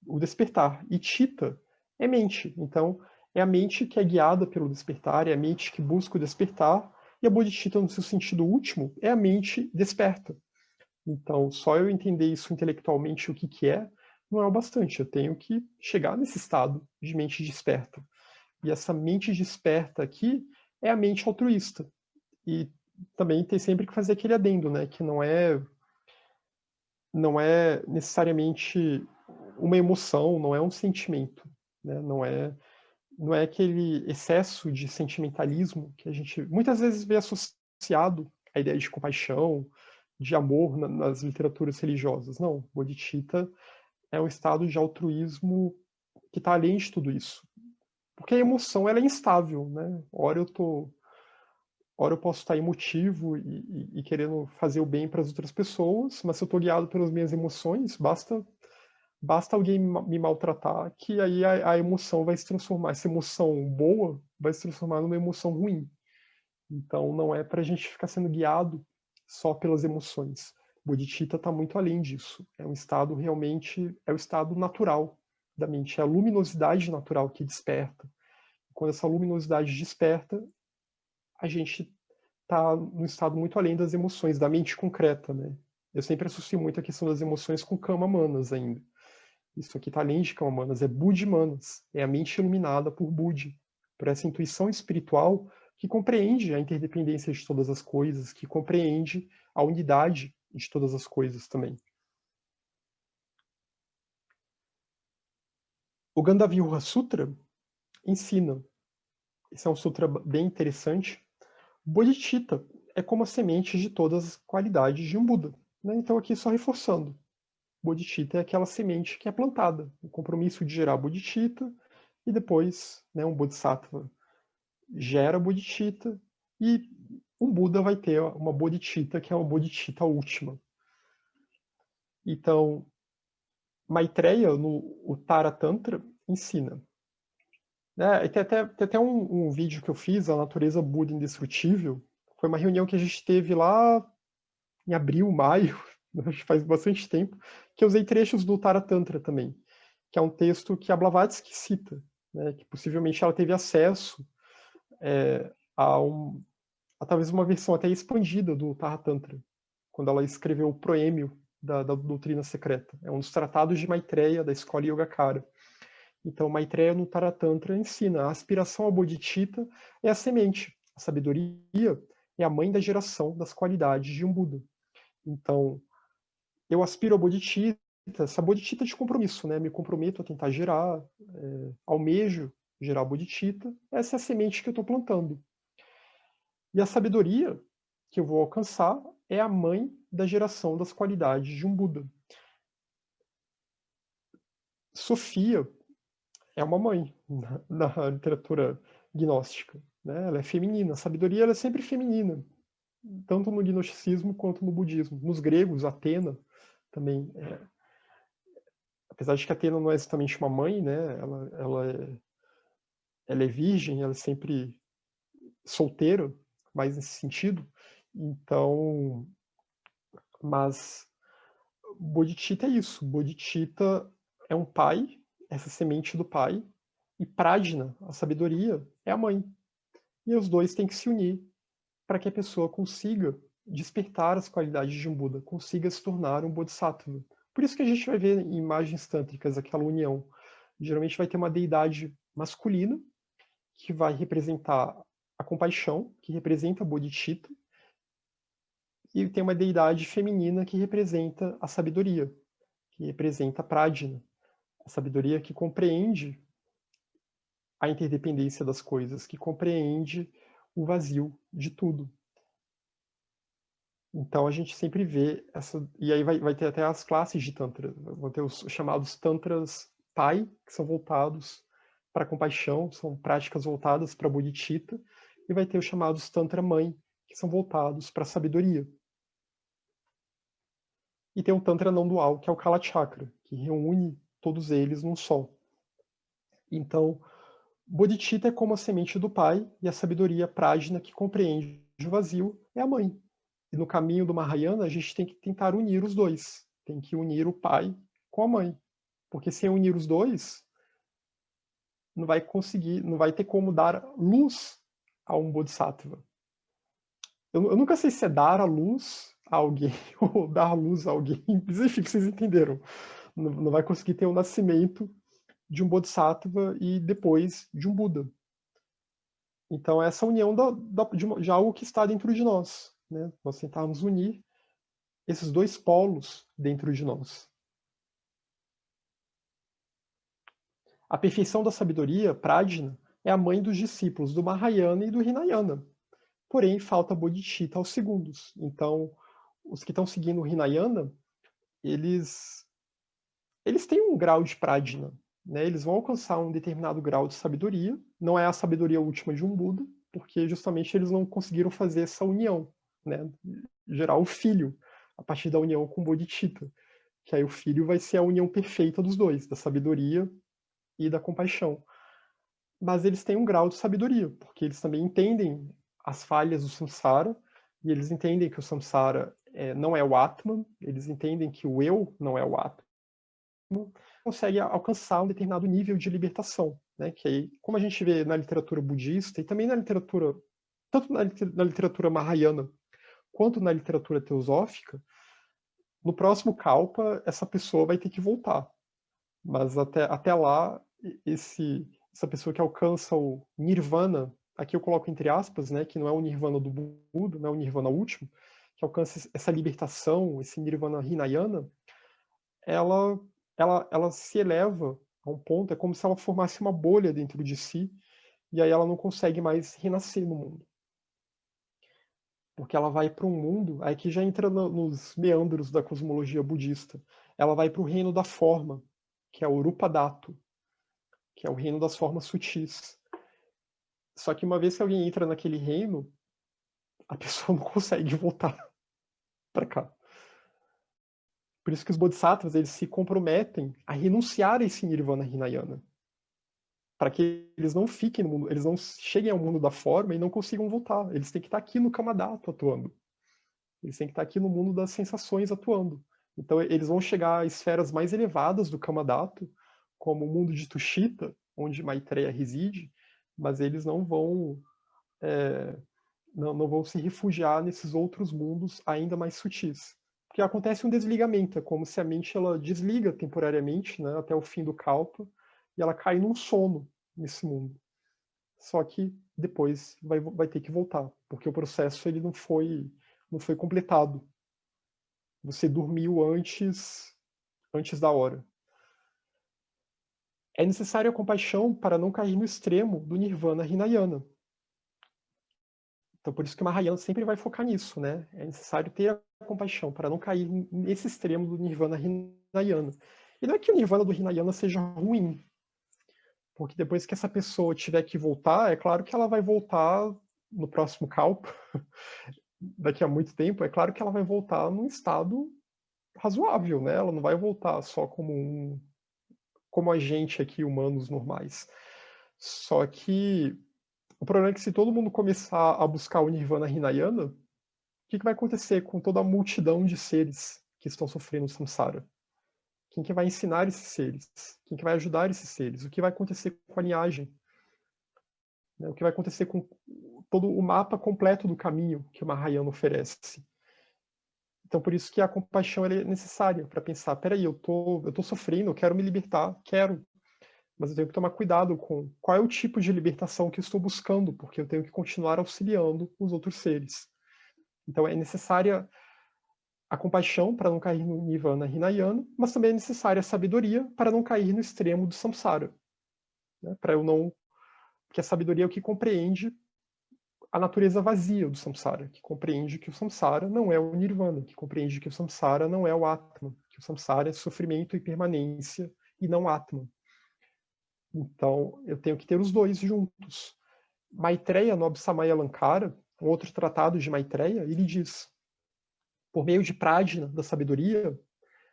o despertar e Chitta é mente. Então, é a mente que é guiada pelo despertar, é a mente que busca o despertar, e a Bodhicitta, no seu sentido último, é a mente desperta. Então, só eu entender isso intelectualmente o que é, não é o bastante. Eu tenho que chegar nesse estado de mente desperta. E essa mente desperta aqui é a mente altruísta. E também tem sempre que fazer aquele adendo, né? Que não é necessariamente uma emoção, não é um sentimento, né? Não é aquele excesso de sentimentalismo que a gente muitas vezes vê associado à ideia de compaixão, de amor nas literaturas religiosas. Não, Bodhicitta é um estado de altruísmo que está além de tudo isso. Porque a emoção ela é instável, né? Ora eu posso estar emotivo e querendo fazer o bem para as outras pessoas, mas se eu estou guiado pelas minhas emoções, basta alguém me maltratar, que aí a emoção vai se transformar, essa emoção boa vai se transformar numa emoção ruim. Então não é para a gente ficar sendo guiado só pelas emoções. Bodhicitta está muito além disso. É um estado realmente, é o estado natural da mente, é a luminosidade natural que desperta. Quando essa luminosidade desperta, a gente está num estado muito além das emoções, da mente concreta, né? Eu sempre associo muito a questão das emoções com Kama Manas ainda. Isso aqui está além de Kama Manas, é Buddhi Manas. É a mente iluminada por Buddhi, por essa intuição espiritual que compreende a interdependência de todas as coisas, que compreende a unidade de todas as coisas também. O Gandhavyuha Sutra ensina, esse é um sutra bem interessante, Bodhicitta é como a semente de todas as qualidades de um Buda. Né? Então aqui só reforçando, Bodhicitta é aquela semente que é plantada, o compromisso de gerar Bodhicitta, e depois né, um Bodhisattva gera Bodhicitta, e um Buda vai ter uma Bodhicitta, que é uma Bodhicitta última. Então, Maitreya, no Uttara Tantra, ensina. Né? E tem até um vídeo que eu fiz, A Natureza Buda Indestrutível. Foi uma reunião que a gente teve lá em abril, maio, acho que faz bastante tempo, que eu usei trechos do Uttara Tantra também, que é um texto que a Blavatsky cita, né? Que possivelmente ela teve acesso a talvez uma versão até expandida do Uttara Tantra, quando ela escreveu o proêmio da doutrina secreta. É um dos tratados de Maitreya, da escola Yogacara. Então, Maitreya no Taratantra ensina, a aspiração ao Bodhicitta é a semente, a sabedoria é a mãe da geração das qualidades de um Buda. Então, eu aspiro ao Bodhicitta, essa Bodhicitta de compromisso, né? Me comprometo a tentar gerar, almejo gerar o Bodhicitta, essa é a semente que eu estou plantando. E a sabedoria que eu vou alcançar é a mãe da geração das qualidades de um Buda. Sofia é uma mãe na literatura gnóstica, né? Ela é feminina, a sabedoria ela é sempre feminina, tanto no gnosticismo quanto no budismo. Nos gregos, Atena também, apesar de que Atena não é exatamente uma mãe, né? Ela é virgem, ela é sempre solteira, mais nesse sentido. Então, mas Bodhicitta é isso. Bodhicitta é um pai, essa semente do pai, e Prajna, a sabedoria, é a mãe. E os dois têm que se unir para que a pessoa consiga despertar as qualidades de um Buda, consiga se tornar um Bodhisattva. Por isso que a gente vai ver em imagens tântricas aquela união. Geralmente vai ter uma deidade masculina, que vai representar a compaixão, que representa a Bodhicitta, e tem uma deidade feminina que representa a sabedoria, que representa a Prajna, a sabedoria que compreende a interdependência das coisas, que compreende o vazio de tudo. Então a gente sempre vê essa. E aí vai ter até as classes de Tantra. Vão ter os chamados Tantras Pai, que são voltados para a compaixão, são práticas voltadas para a Bodhicitta, e vai ter os chamados Tantra Mãe, que são voltados para a sabedoria. E tem o Tantra não dual, que é o Kala Chakra, que reúne todos eles num só. Então, Bodhicitta é como a semente do pai, e a sabedoria Prajna, que compreende o vazio, é a mãe. E no caminho do Mahayana, a gente tem que tentar unir os dois. Tem que unir o pai com a mãe. Porque sem unir os dois, não vai conseguir, não vai ter como dar luz a um Bodhisattva. Eu nunca sei se é dar a luz a alguém ou dar luz a alguém. Mas enfim, vocês entenderam. Não vai conseguir ter o nascimento de um Bodhisattva e depois de um Buda. Então, essa união de algo que está dentro de nós. Né? Nós tentarmos unir esses dois polos dentro de nós. A perfeição da sabedoria, Prajna, é a mãe dos discípulos do Mahayana e do Hinayana. Porém, falta Bodhicitta aos segundos. Então, os que estão seguindo o Hinayana, eles têm um grau de Prajna. Né? Eles vão alcançar um determinado grau de sabedoria. Não é a sabedoria última de um Buda, porque justamente eles não conseguiram fazer essa união. Né? Gerar o filho a partir da união com Bodhicitta. Que aí o filho vai ser a união perfeita dos dois, da sabedoria e da compaixão. Mas eles têm um grau de sabedoria, porque eles também entendem as falhas do samsara, e eles entendem que o samsara não é o Atman, eles entendem que o eu não é o Atman, consegue alcançar um determinado nível de libertação, né? Que aí, como a gente vê na literatura budista e também na literatura, tanto na literatura mahayana quanto na literatura teosófica, no próximo kalpa essa pessoa vai ter que voltar. Mas até lá, essa pessoa que alcança o nirvana, aqui eu coloco entre aspas, né, que não é o nirvana do Buda, não é o nirvana último, que alcança essa libertação, esse nirvana hinayana, ela se eleva a um ponto, é como se ela formasse uma bolha dentro de si, e aí ela não consegue mais renascer no mundo. Porque ela vai para um mundo, aí que já entra nos meandros da cosmologia budista, ela vai para o reino da forma, que é o Rupa Dhatu, que é o reino das formas sutis. Só que uma vez que alguém entra naquele reino, a pessoa não consegue voltar para cá. Por isso que os bodhisattvas eles se comprometem a renunciar a esse nirvana hinayana, para que eles não fiquem no mundo, eles não cheguem ao mundo da forma e não consigam voltar. Eles têm que estar aqui no Kamadhatu atuando. Eles têm que estar aqui no mundo das sensações atuando. Então eles vão chegar a esferas mais elevadas do Kamadhatu, como o mundo de Tushita, onde Maitreya reside, mas eles não vão não vão se refugiar nesses outros mundos ainda mais sutis. Porque acontece um desligamento, é como se a mente ela desliga temporariamente, né, até o fim do kalpa, e ela cai num sono nesse mundo. Só que depois vai ter que voltar, porque o processo ele não foi completado. Você dormiu antes da hora. É necessária a compaixão para não cair no extremo do Nirvana Hinayana. Então, por isso que o Mahayana sempre vai focar nisso, né? É necessário ter a compaixão para não cair nesse extremo do Nirvana Hinayana. E não é que o Nirvana do Hinayana seja ruim, porque depois que essa pessoa tiver que voltar, é claro que ela vai voltar no próximo kalpa, daqui a muito tempo, é claro que ela vai voltar num estado razoável, né? Ela não vai voltar só como a gente aqui, humanos normais. Só que o problema é que se todo mundo começar a buscar o Nirvana Hinayana, o que vai acontecer com toda a multidão de seres que estão sofrendo o samsara? Quem que vai ensinar esses seres? Quem que vai ajudar esses seres? O que vai acontecer com a linhagem? O que vai acontecer com todo o mapa completo do caminho que o Mahayana oferece? Então, por isso que a compaixão é necessária para pensar, peraí, eu tô sofrendo, eu quero me libertar, quero, mas eu tenho que tomar cuidado com qual é o tipo de libertação que eu estou buscando, porque eu tenho que continuar auxiliando os outros seres. Então, é necessária a compaixão para não cair no Nirvana Hinayana, mas também é necessária a sabedoria para não cair no extremo do samsara. Né? Para eu não... Porque a sabedoria é o que compreende a natureza vazia do samsara, que compreende que o samsara não é o nirvana, que compreende que o samsara não é o atman, que o samsara é sofrimento e permanência e não atman. Então, eu tenho que ter os dois juntos. Maitreya no Abhisamaya Alankara, um outro tratado de Maitreya, ele diz: por meio de prajna, da sabedoria,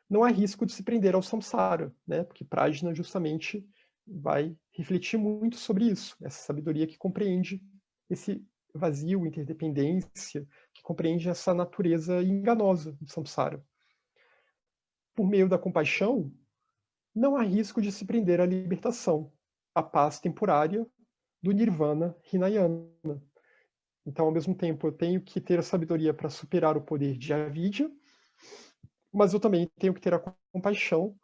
não há risco de se prender ao samsara, né? Porque prajna justamente vai refletir muito sobre isso, essa sabedoria que compreende esse vazio, interdependência, que compreende essa natureza enganosa do samsara. Por meio da compaixão, não há risco de se prender à libertação, à paz temporária do nirvana hinayana. Então, ao mesmo tempo, eu tenho que ter a sabedoria para superar o poder de avidya, mas eu também tenho que ter a compaixão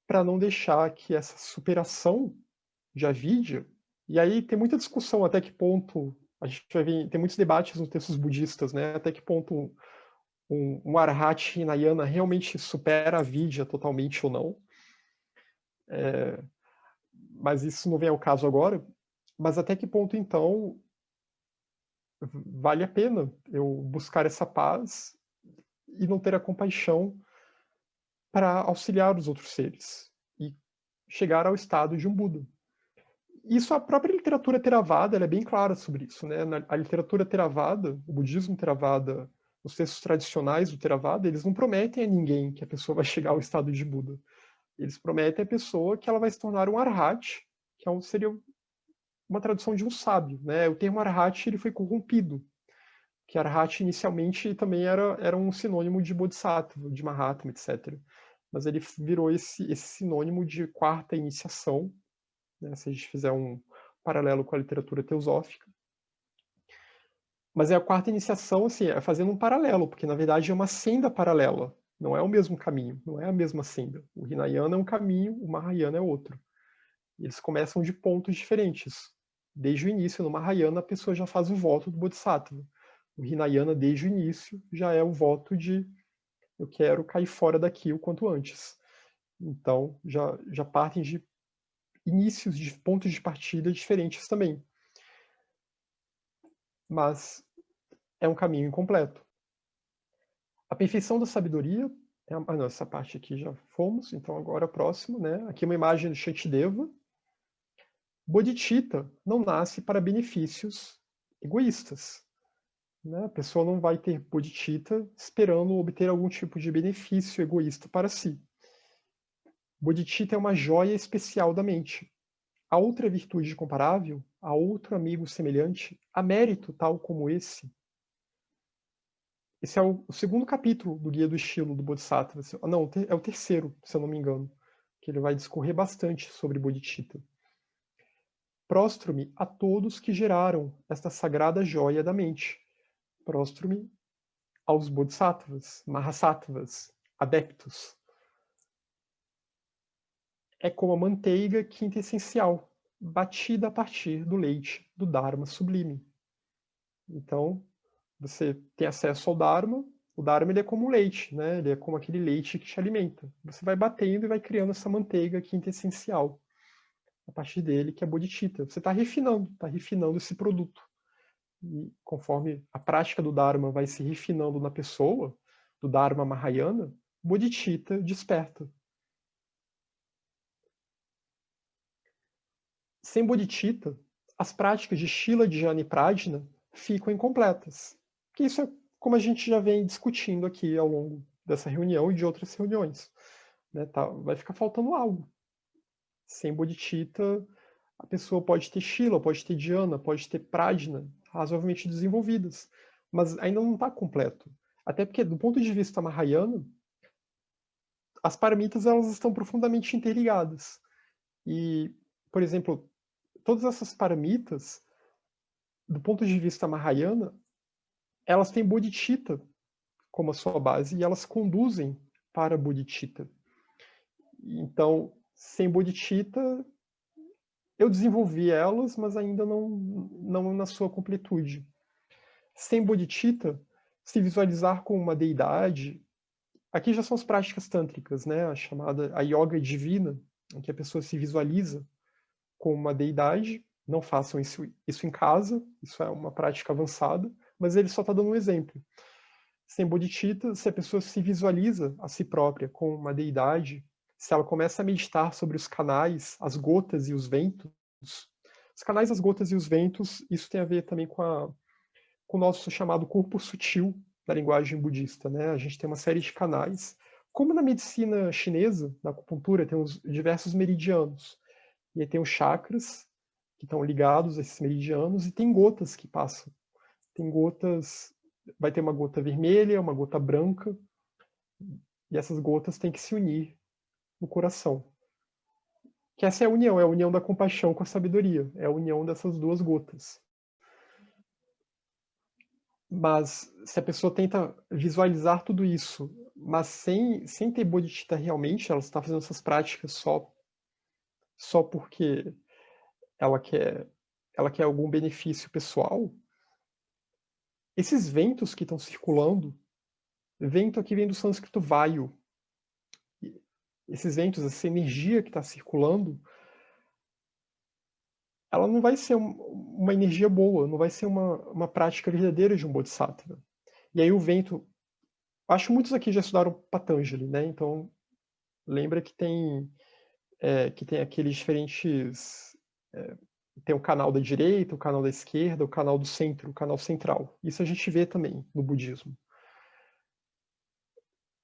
para não deixar que essa superação de avidya, e aí tem muita discussão até que ponto, a gente vai ver, tem muitos debates nos textos budistas, né, até que ponto um Arhat Hinayana realmente supera a avidya totalmente ou não. Mas isso não vem ao caso agora. Mas até que ponto, então, vale a pena eu buscar essa paz e não ter a compaixão para auxiliar os outros seres e chegar ao estado de um Buda. Isso, a própria literatura Theravada ela é bem clara sobre isso, né? A literatura Theravada, o budismo Theravada, os textos tradicionais do Theravada, eles não prometem a ninguém que a pessoa vai chegar ao estado de Buda. Eles prometem à pessoa que ela vai se tornar um arhat, que seria uma tradução de um sábio, né? O termo arhat ele foi corrompido, que arhat inicialmente também era um sinônimo de bodhisattva, de mahatma, etc. Mas ele virou esse sinônimo de quarta iniciação, né, se a gente fizer um paralelo com a literatura teosófica. Mas é a quarta iniciação, assim, é fazendo um paralelo, porque na verdade é uma senda paralela, não é o mesmo caminho, não é a mesma senda. O Hinayana é um caminho, o Mahayana é outro. Eles começam de pontos diferentes. Desde o início, no Mahayana, a pessoa já faz o voto do Bodhisattva. O Hinayana, desde o início, já é o voto de eu quero cair fora daqui o quanto antes. Então, já partem de inícios, de pontos de partida diferentes também. Mas é um caminho incompleto. A perfeição da sabedoria... não, essa parte aqui já fomos, então agora a próxima, né? Aqui uma imagem do Shantideva. Bodhicitta não nasce para benefícios egoístas. Né? A pessoa não vai ter bodhicitta esperando obter algum tipo de benefício egoísta para si. Bodhicitta é uma joia especial da mente. Há outra virtude comparável, há outro amigo semelhante, há mérito tal como esse. Esse é o segundo capítulo do Guia do Estilo do Bodhisattva. Não, é o terceiro, se eu não me engano, que ele vai discorrer bastante sobre Bodhicitta. Prostro-me a todos que geraram esta sagrada joia da mente. Prostro-me aos Bodhisattvas, Mahasattvas, adeptos. é como a manteiga quinta essencial, batida a partir do leite do Dharma sublime. Então, você tem acesso ao Dharma, o Dharma ele é como leite, né? Ele é como aquele leite que te alimenta. Você vai batendo e vai criando essa manteiga quinta essencial, a partir dele, que é bodhicitta. Você está refinando esse produto. E conforme a prática do Dharma vai se refinando na pessoa, do Dharma Mahayana, bodhicitta desperta. Sem bodhicitta, as práticas de Shila, Dhyana e Prajna ficam incompletas. Que isso é como a gente já vem discutindo aqui ao longo dessa reunião e de outras reuniões. Né? Vai ficar faltando algo. Sem bodhicitta, a pessoa pode ter Shila, pode ter Dhyana, pode ter Prajna razoavelmente desenvolvidas, mas ainda não está completo. Até porque, do ponto de vista Mahayana, as paramitas elas estão profundamente interligadas. E, por exemplo, todas essas paramitas, do ponto de vista Mahayana, elas têm bodhicitta como a sua base e elas conduzem para bodhicitta. Então, sem bodhicitta, eu desenvolvi elas, mas ainda não na sua completude. Sem bodhicitta, se visualizar como uma deidade, aqui já são as práticas tântricas, né? A chamada a yoga divina, em que a pessoa se visualiza como uma deidade. Não façam isso em casa, isso é uma prática avançada, mas ele só está dando um exemplo. Sem bodhicitta, se a pessoa se visualiza a si própria como uma deidade, se ela começa a meditar sobre os canais, as gotas e os ventos, os canais, as gotas e os ventos, isso tem a ver também com o nosso chamado corpo sutil da linguagem budista, né? A gente tem uma série de canais. Como na medicina chinesa, na acupuntura, tem os diversos meridianos. E aí tem os chakras, que estão ligados a esses meridianos, e tem gotas que passam. Tem gotas, vai ter uma gota vermelha, uma gota branca, e essas gotas têm que se unir no coração. Que essa é a união da compaixão com a sabedoria, é a união dessas duas gotas. Mas se a pessoa tenta visualizar tudo isso, mas sem ter bodhicitta realmente, ela está fazendo essas práticas só porque ela quer algum benefício pessoal, esses ventos que estão circulando, vento aqui vem do sânscrito vayu, esses ventos, essa energia que está circulando, ela não vai ser uma energia boa, não vai ser uma prática verdadeira de um bodhisattva. E aí o vento, acho que muitos aqui já estudaram Patanjali, né? Então lembra que tem aqueles diferentes. Tem o canal da direita, o canal da esquerda, o canal do centro, o canal central. Isso a gente vê também no budismo.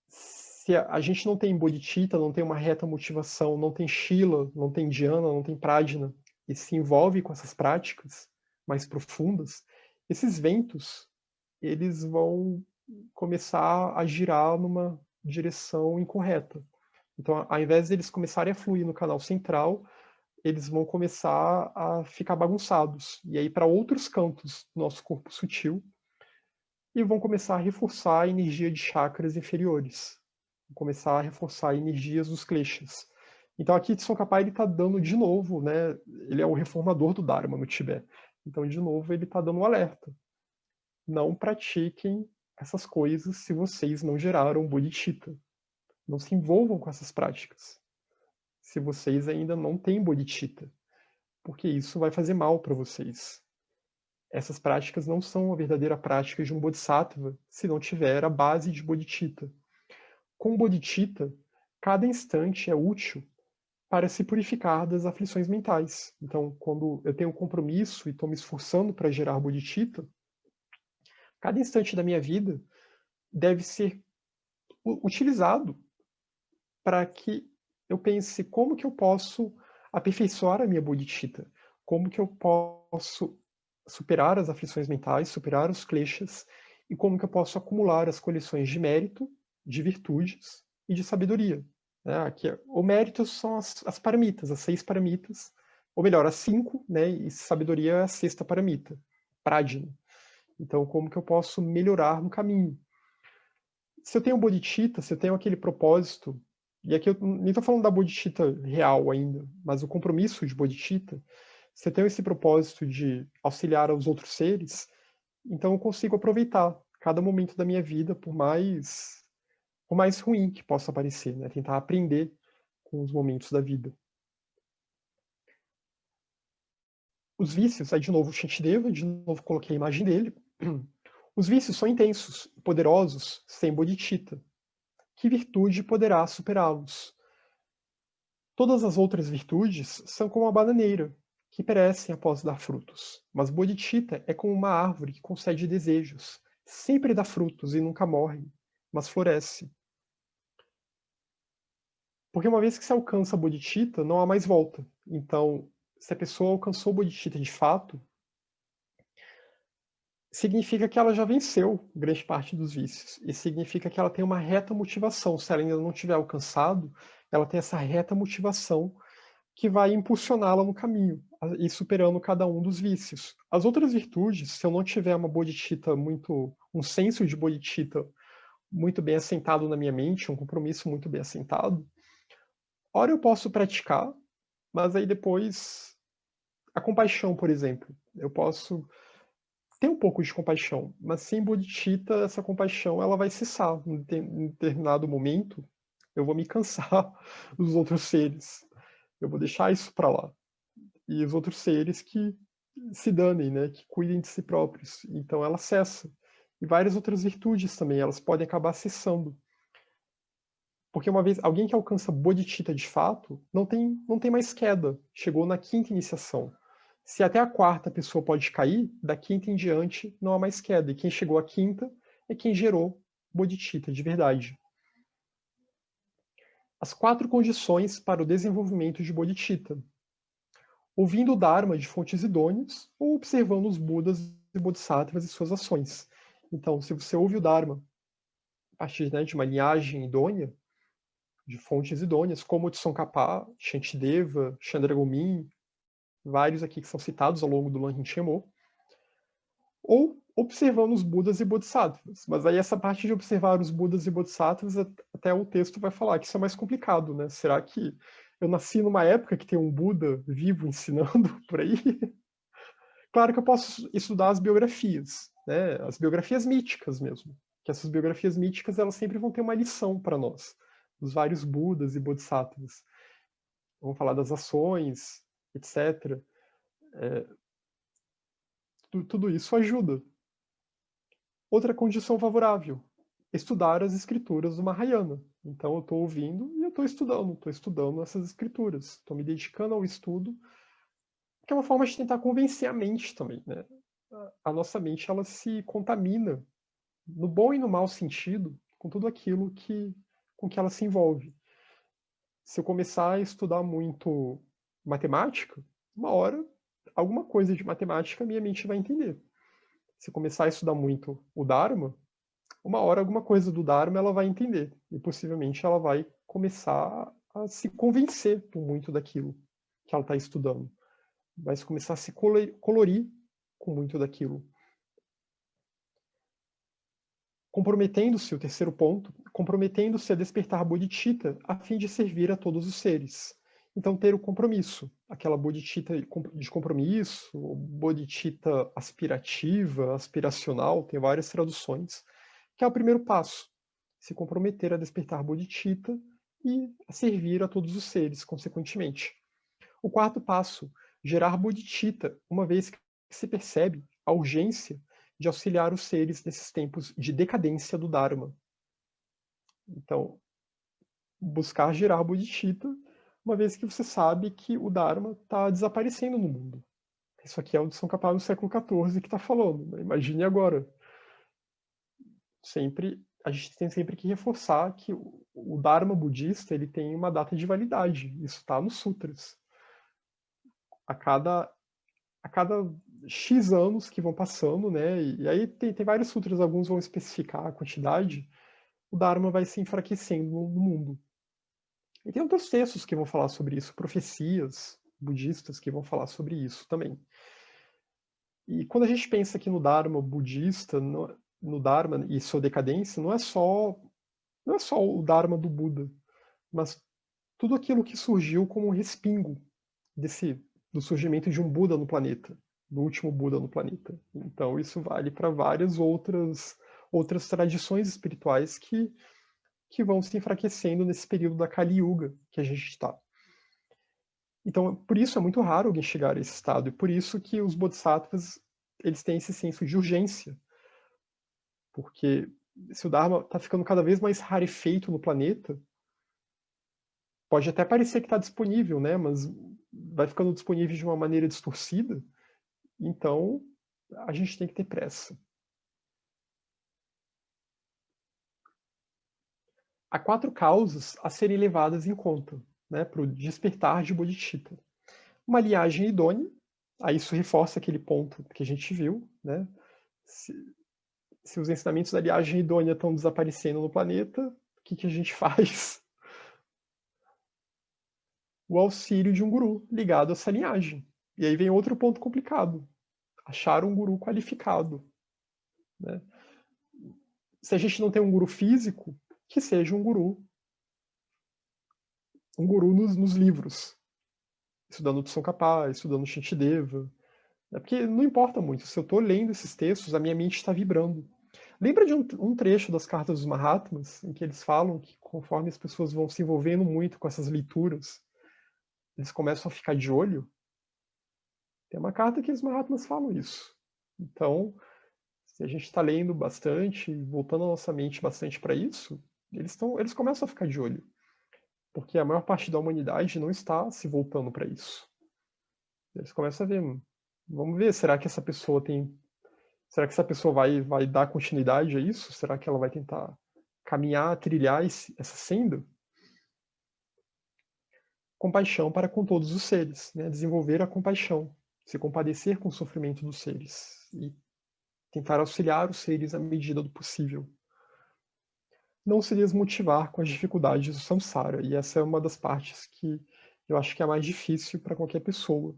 Se a gente não tem bodhicitta, não tem uma reta motivação, não tem shila, não tem dhyana, não tem prajna, e se envolve com essas práticas mais profundas, esses ventos, eles vão começar a girar numa direção incorreta. Então, ao invés de eles começarem a fluir no canal central, eles vão começar a ficar bagunçados e aí para outros cantos do nosso corpo sutil e vão começar a reforçar a energia de chakras inferiores, vão começar a reforçar energias dos kleshas. Então aqui Tsongkhapa ele está dando de novo, né? Ele é o reformador do Dharma no Tibete. Então de novo ele está dando um alerta. Não pratiquem essas coisas se vocês não geraram bodhicitta. Não se envolvam com essas práticas se vocês ainda não têm bodhicitta, porque isso vai fazer mal para vocês. Essas práticas não são a verdadeira prática de um bodhisattva se não tiver a base de bodhicitta. Com bodhicitta, cada instante é útil para se purificar das aflições mentais. Então, quando eu tenho um compromisso e estou me esforçando para gerar bodhicitta, cada instante da minha vida deve ser utilizado para que eu pense como que eu posso aperfeiçoar a minha bodhicitta, como que eu posso superar as aflições mentais, superar os kleshas, e como que eu posso acumular as coleções de mérito, de virtudes e de sabedoria. Aqui, o mérito são as paramitas, as 6 paramitas, ou melhor, as 5, né? E sabedoria é a 6ª paramita, prajna. Então, como que eu posso melhorar no caminho? Se eu tenho bodhicitta, se eu tenho aquele propósito E aqui eu nem estou falando da bodhicitta real ainda, mas o compromisso de bodhicitta, se eu tenho esse propósito de auxiliar aos outros seres, então eu consigo aproveitar cada momento da minha vida, por mais ruim que possa parecer, né? Tentar aprender com os momentos da vida. Os vícios, aí de novo o Shantideva, de novo coloquei a imagem dele. Os vícios são intensos, poderosos, sem bodhicitta. Que virtude poderá superá-los? Todas as outras virtudes são como a bananeira, que perecem após dar frutos. Mas bodhicitta é como uma árvore que concede desejos. Sempre dá frutos e nunca morre, mas floresce. Porque uma vez que se alcança a bodhicitta, não há mais volta. Então, se a pessoa alcançou a bodhicitta de fato, significa que ela já venceu grande parte dos vícios. E significa que ela tem uma reta motivação. Se ela ainda não tiver alcançado, ela tem essa reta motivação que vai impulsioná-la no caminho e superando cada um dos vícios. As outras virtudes, se eu não tiver uma bodhicitta um senso de bodhicitta muito bem assentado na minha mente, um compromisso muito bem assentado, ora eu posso praticar, mas aí depois a compaixão, por exemplo, eu posso ter um pouco de compaixão, mas sem bodhicitta essa compaixão ela vai cessar em determinado momento. Eu vou me cansar dos outros seres. Eu vou deixar isso para lá. E os outros seres que se danem, né, que cuidem de si próprios. Então ela cessa. E várias outras virtudes também, elas podem acabar cessando. Porque uma vez alguém que alcança bodhicitta de fato, não tem mais queda. Chegou na quinta iniciação. Se até a quarta pessoa pode cair, da quinta em diante não há mais queda. E quem chegou à quinta é quem gerou bodhicitta de verdade. As 4 condições para o desenvolvimento de bodhicitta. Ouvindo o Dharma de fontes idôneas ou observando os Budas e Bodhisattvas e suas ações. Então, se você ouve o Dharma a partir, né, de uma linhagem idônea, de fontes idôneas, como o Tsongkhapa, Shantideva, Chandragomin, vários aqui que são citados ao longo do Lanhin Chenmo, ou observando os Budas e Bodhisattvas. Mas aí essa parte de observar os Budas e Bodhisattvas, até o texto vai falar que isso é mais complicado, né? Será que eu nasci numa época que tem um Buda vivo ensinando por aí? Claro que eu posso estudar as biografias, né? As biografias míticas mesmo. Que essas biografias míticas, elas sempre vão ter uma lição para nós, dos vários Budas e Bodhisattvas. Vamos falar das ações, etc. Tudo isso ajuda. Outra condição favorável, estudar as escrituras do Mahayana. Então eu estou ouvindo e eu estou estudando essas escrituras. Estou me dedicando ao estudo, que é uma forma de tentar convencer a mente também, né? A nossa mente, ela se contamina, no bom e no mau sentido, com tudo aquilo com que ela se envolve. Se eu começar a estudar muito matemática, uma hora, alguma coisa de matemática minha mente vai entender. Se eu começar a estudar muito o Dharma, uma hora alguma coisa do Dharma ela vai entender. E possivelmente ela vai começar a se convencer por muito daquilo que ela está estudando. Vai começar a se colorir com muito daquilo. Comprometendo-se, o terceiro ponto, comprometendo-se a despertar bodhicitta a fim de servir a todos os seres. Então, ter o compromisso, aquela bodhicitta de compromisso, bodhicitta aspirativa, aspiracional, tem várias traduções, que é o primeiro passo, se comprometer a despertar bodhicitta e a servir a todos os seres, consequentemente. O quarto passo, gerar bodhicitta, uma vez que se percebe a urgência de auxiliar os seres nesses tempos de decadência do Dharma. Então, buscar gerar bodhicitta, uma vez que você sabe que o Dharma está desaparecendo no mundo. Isso aqui é o de Tsongkhapa no século XIV que está falando. Né? Imagine agora. A gente tem sempre que reforçar que o Dharma budista ele tem uma data de validade. Isso está nos sutras. A cada X anos que vão passando, né? E aí tem vários sutras, alguns vão especificar a quantidade, o Dharma vai se enfraquecendo no mundo. E tem outros textos que vão falar sobre isso, profecias budistas que vão falar sobre isso também. E quando a gente pensa aqui no Dharma budista, no Dharma e sua decadência, não é só o Dharma do Buda, mas tudo aquilo que surgiu como um respingo do surgimento de um Buda no planeta, do último Buda no planeta. Então isso vale para várias outras tradições espirituais que vão se enfraquecendo nesse período da Kali Yuga que a gente está. Então, por isso é muito raro alguém chegar a esse estado, e por isso que os bodhisattvas eles têm esse senso de urgência, porque se o Dharma está ficando cada vez mais rarefeito no planeta, pode até parecer que está disponível, né? Mas vai ficando disponível de uma maneira distorcida, então a gente tem que ter pressa. Há 4 causas a serem levadas em conta, né, para o despertar de bodhicitta. Uma linhagem idônea, aí isso reforça aquele ponto que a gente viu, né? Se os ensinamentos da linhagem idônea estão desaparecendo no planeta, o que a gente faz? O auxílio de um guru ligado a essa linhagem. E aí vem outro ponto complicado. Achar um guru qualificado. Né? Se a gente não tem um guru físico, que seja um guru nos livros. Estudando o Tsongkhapa, estudando Shantideva. Porque não importa muito, se eu estou lendo esses textos, a minha mente está vibrando. Lembra de um trecho das cartas dos Mahatmas, em que eles falam que conforme as pessoas vão se envolvendo muito com essas leituras, eles começam a ficar de olho? Tem uma carta que os Mahatmas falam isso. Então, se a gente está lendo bastante, voltando a nossa mente bastante para isso, eles começam a ficar de olho. Porque a maior parte da humanidade não está se voltando para isso. Eles começam a ver, vamos ver, será que essa pessoa vai dar continuidade a isso? Será que ela vai tentar caminhar, trilhar essa senda? Compaixão para com todos os seres, né? Desenvolver a compaixão, se compadecer com o sofrimento dos seres e tentar auxiliar os seres à medida do possível. Não se desmotivar com as dificuldades do samsara, e essa é uma das partes que eu acho que é a mais difícil para qualquer pessoa.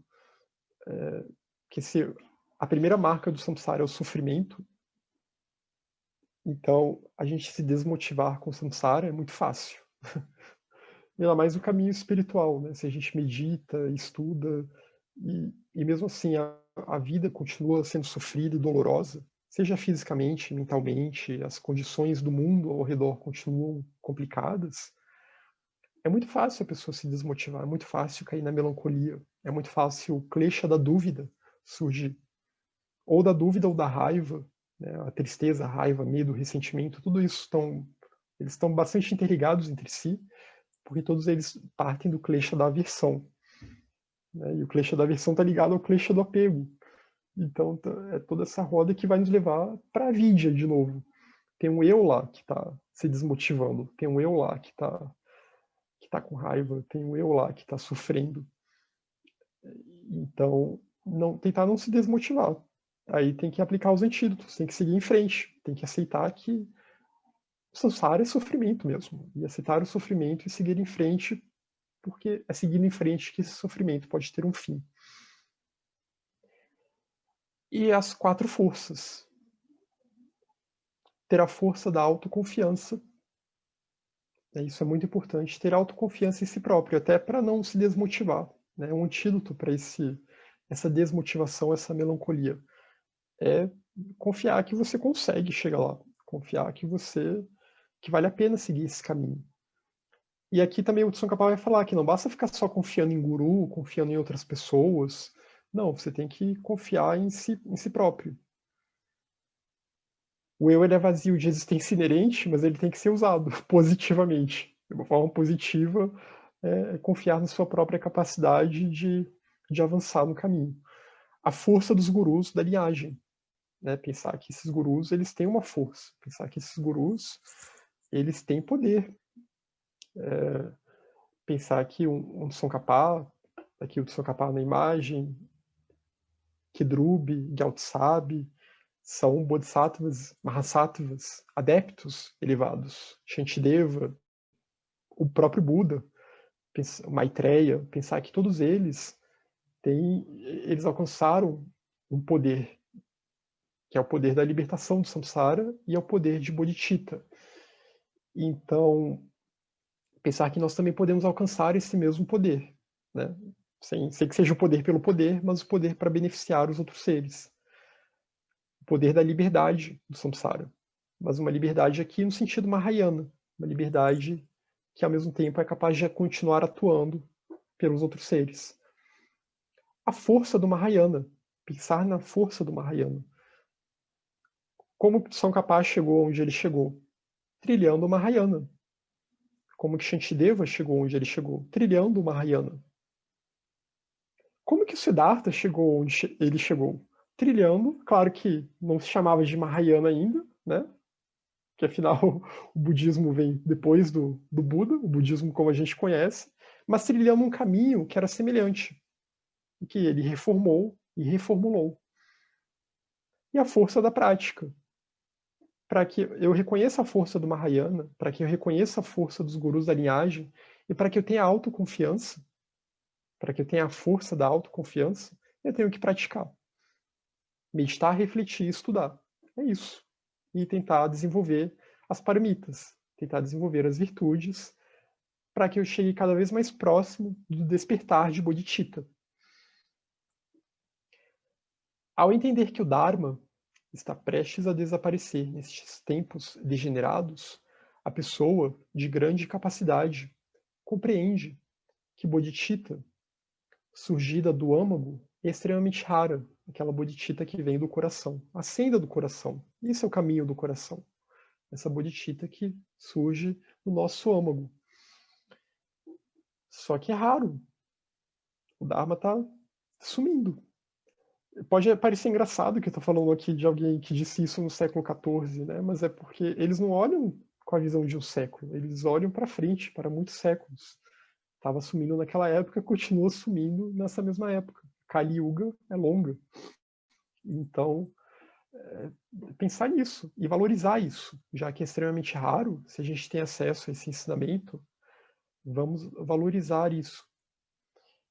Que se a primeira marca do samsara é o sofrimento, então a gente se desmotivar com o samsara é muito fácil. Ainda mais o caminho espiritual, né? Se a gente medita, estuda, e mesmo assim a vida continua sendo sofrida e dolorosa, seja fisicamente, mentalmente, as condições do mundo ao redor continuam complicadas, é muito fácil a pessoa se desmotivar, é muito fácil cair na melancolia, é muito fácil o klesha da dúvida surgir, ou da dúvida ou da raiva, né? A tristeza, a raiva, medo, ressentimento, tudo isso eles estão bastante interligados entre si, porque todos eles partem do klesha da aversão. Né? E o klesha da aversão está ligado ao klesha do apego. Então é toda essa roda que vai nos levar para a vidya de novo. Tem um eu lá que está se desmotivando, tem um eu lá que tá com raiva, tem um eu lá que está sofrendo. Então, tentar não se desmotivar. Aí tem que aplicar os antídotos, tem que seguir em frente, tem que aceitar que o samsara é sofrimento mesmo. E aceitar o sofrimento e seguir em frente, porque é seguindo em frente que esse sofrimento pode ter um fim. E as 4 forças. Ter a força da autoconfiança. Isso é muito importante, ter autoconfiança em si próprio, até para não se desmotivar. Né? Um antídoto para essa desmotivação, essa melancolia. É confiar que você consegue chegar lá. Confiar que vale a pena seguir esse caminho. E aqui também o Tsongkhapa vai falar que não basta ficar só confiando em guru, confiando em outras pessoas. Não, você tem que confiar em si próprio. O eu ele é vazio de existência inerente, mas ele tem que ser usado positivamente. De uma forma positiva, confiar na sua própria capacidade de avançar no caminho. A força dos gurus da linhagem. Né? Pensar que esses gurus eles têm uma força. Pensar que esses gurus eles têm poder. Pensar que um Tsongkhapa, aqui o Tsongkhapa na imagem, Kidrubi, Gyaltsab, são bodhisattvas, mahasattvas, adeptos elevados. Shantideva, o próprio Buda, Maitreya, pensar que todos eles eles alcançaram um poder, que é o poder da libertação do samsara e é o poder de bodhicitta. Então, Pensar que nós também podemos alcançar esse mesmo poder, né? Sem que seja o poder pelo poder, mas o poder para beneficiar os outros seres. O poder da liberdade do samsara. Mas uma liberdade aqui no sentido mahayana. Uma liberdade que, ao mesmo tempo, é capaz de continuar atuando pelos outros seres. A força do Mahayana. Pensar na força do Mahayana. Como que São Kapaz chegou onde ele chegou? Trilhando o Mahayana. Como que Shantideva chegou onde ele chegou? Trilhando o Mahayana. Como que o Siddhartha chegou onde ele chegou? Trilhando, claro que não se chamava de Mahayana ainda, né? Que afinal o budismo vem depois do Buda, o budismo como a gente conhece, mas trilhando um caminho que era semelhante, que ele reformou e reformulou. E a força da prática. Para que eu reconheça a força do Mahayana, para que eu reconheça a força dos gurus da linhagem, e para que eu tenha autoconfiança, para que eu tenha a força da autoconfiança, eu tenho que praticar. Meditar, refletir e estudar. É isso. E tentar desenvolver as paramitas, tentar desenvolver as virtudes, para que eu chegue cada vez mais próximo do despertar de Bodhicitta. Ao entender que o Dharma está prestes a desaparecer nestes tempos degenerados, a pessoa de grande capacidade compreende que Bodhicitta, surgida do âmago, é extremamente rara, aquela Bodhicitta que vem do coração, a senda do coração. Isso é o caminho do coração. Essa Bodhicitta que surge no nosso âmago. Só que é raro. O Dharma está sumindo. Pode parecer engraçado que eu estou falando aqui de alguém que disse isso no século XIV, né? Mas é porque eles não olham com a visão de um século, eles olham para frente, para muitos séculos. Estava sumindo naquela época, continua sumindo nessa mesma época. Kali Yuga é longa. Então, pensar nisso e valorizar isso, já que é extremamente raro, se a gente tem acesso a esse ensinamento, vamos valorizar isso.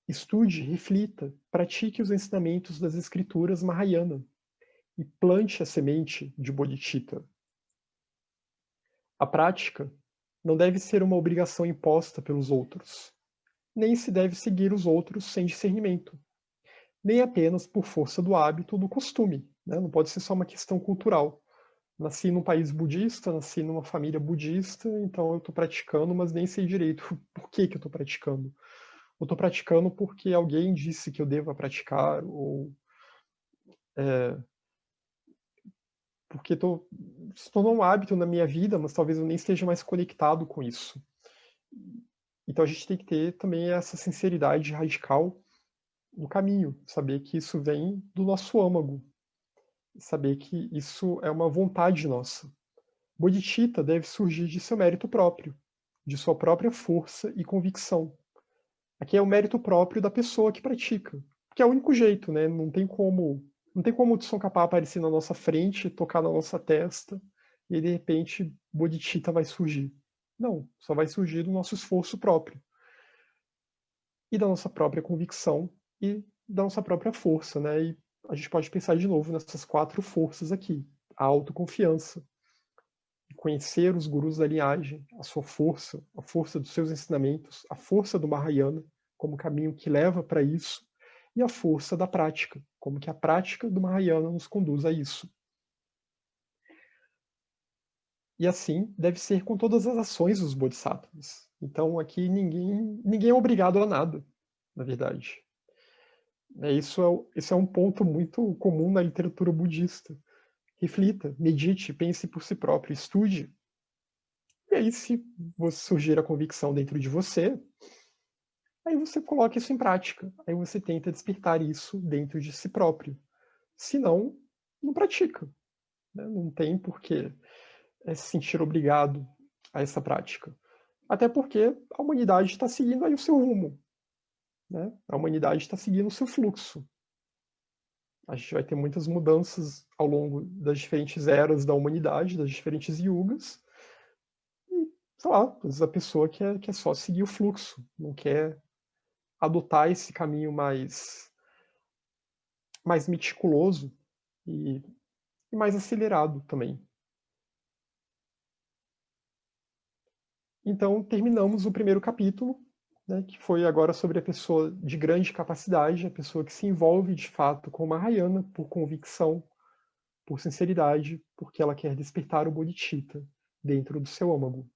Estude, reflita, pratique os ensinamentos das escrituras Mahayana e plante a semente de Bodhicitta. A prática não deve ser uma obrigação imposta pelos outros, nem se deve seguir os outros sem discernimento, nem apenas por força do hábito ou do costume. Né? Não pode ser só uma questão cultural. Nasci num país budista, nasci numa família budista, então eu estou praticando, mas nem sei direito por que eu estou praticando. Eu estou praticando porque alguém disse que eu deva praticar, ou porque se tornou um hábito na minha vida, mas talvez eu nem esteja mais conectado com isso. Então a gente tem que ter também essa sinceridade radical no caminho, saber que isso vem do nosso âmago, saber que isso é uma vontade nossa. Bodhicitta deve surgir de seu mérito próprio, de sua própria força e convicção. Aqui é o mérito próprio da pessoa que pratica, que é o único jeito, né? Não tem como o Tsongkhapa aparecer na nossa frente, tocar na nossa testa e de repente Bodhicitta vai surgir. Não, só vai surgir do nosso esforço próprio e da nossa própria convicção e da nossa própria força, né? E a gente pode pensar de novo nessas 4 forças aqui: a autoconfiança, conhecer os gurus da linhagem, a sua força, a força dos seus ensinamentos, a força do Mahayana como caminho que leva para isso, e a força da prática, como que a prática do Mahayana nos conduz a isso. E assim deve ser com todas as ações dos Bodhisattvas. Então aqui ninguém é obrigado a nada, na verdade. Isso é um ponto muito comum na literatura budista. Reflita, medite, pense por si próprio, estude. E aí, se surgir a convicção dentro de você, aí você coloca isso em prática. Aí você tenta despertar isso dentro de si próprio. Se não, não pratica. Né? Não tem por que se sentir obrigado a essa prática. Até porque a humanidade está seguindo aí o seu rumo. Né? A humanidade está seguindo o seu fluxo. A gente vai ter muitas mudanças ao longo das diferentes eras da humanidade, das diferentes yugas. E, sei lá, às vezes a pessoa quer só seguir o fluxo, não quer adotar esse caminho mais meticuloso e mais acelerado também. Então, terminamos o primeiro capítulo, né, que foi agora sobre a pessoa de grande capacidade, a pessoa que se envolve de fato com Mahayana por convicção, por sinceridade, porque ela quer despertar o Bodhicitta dentro do seu âmago.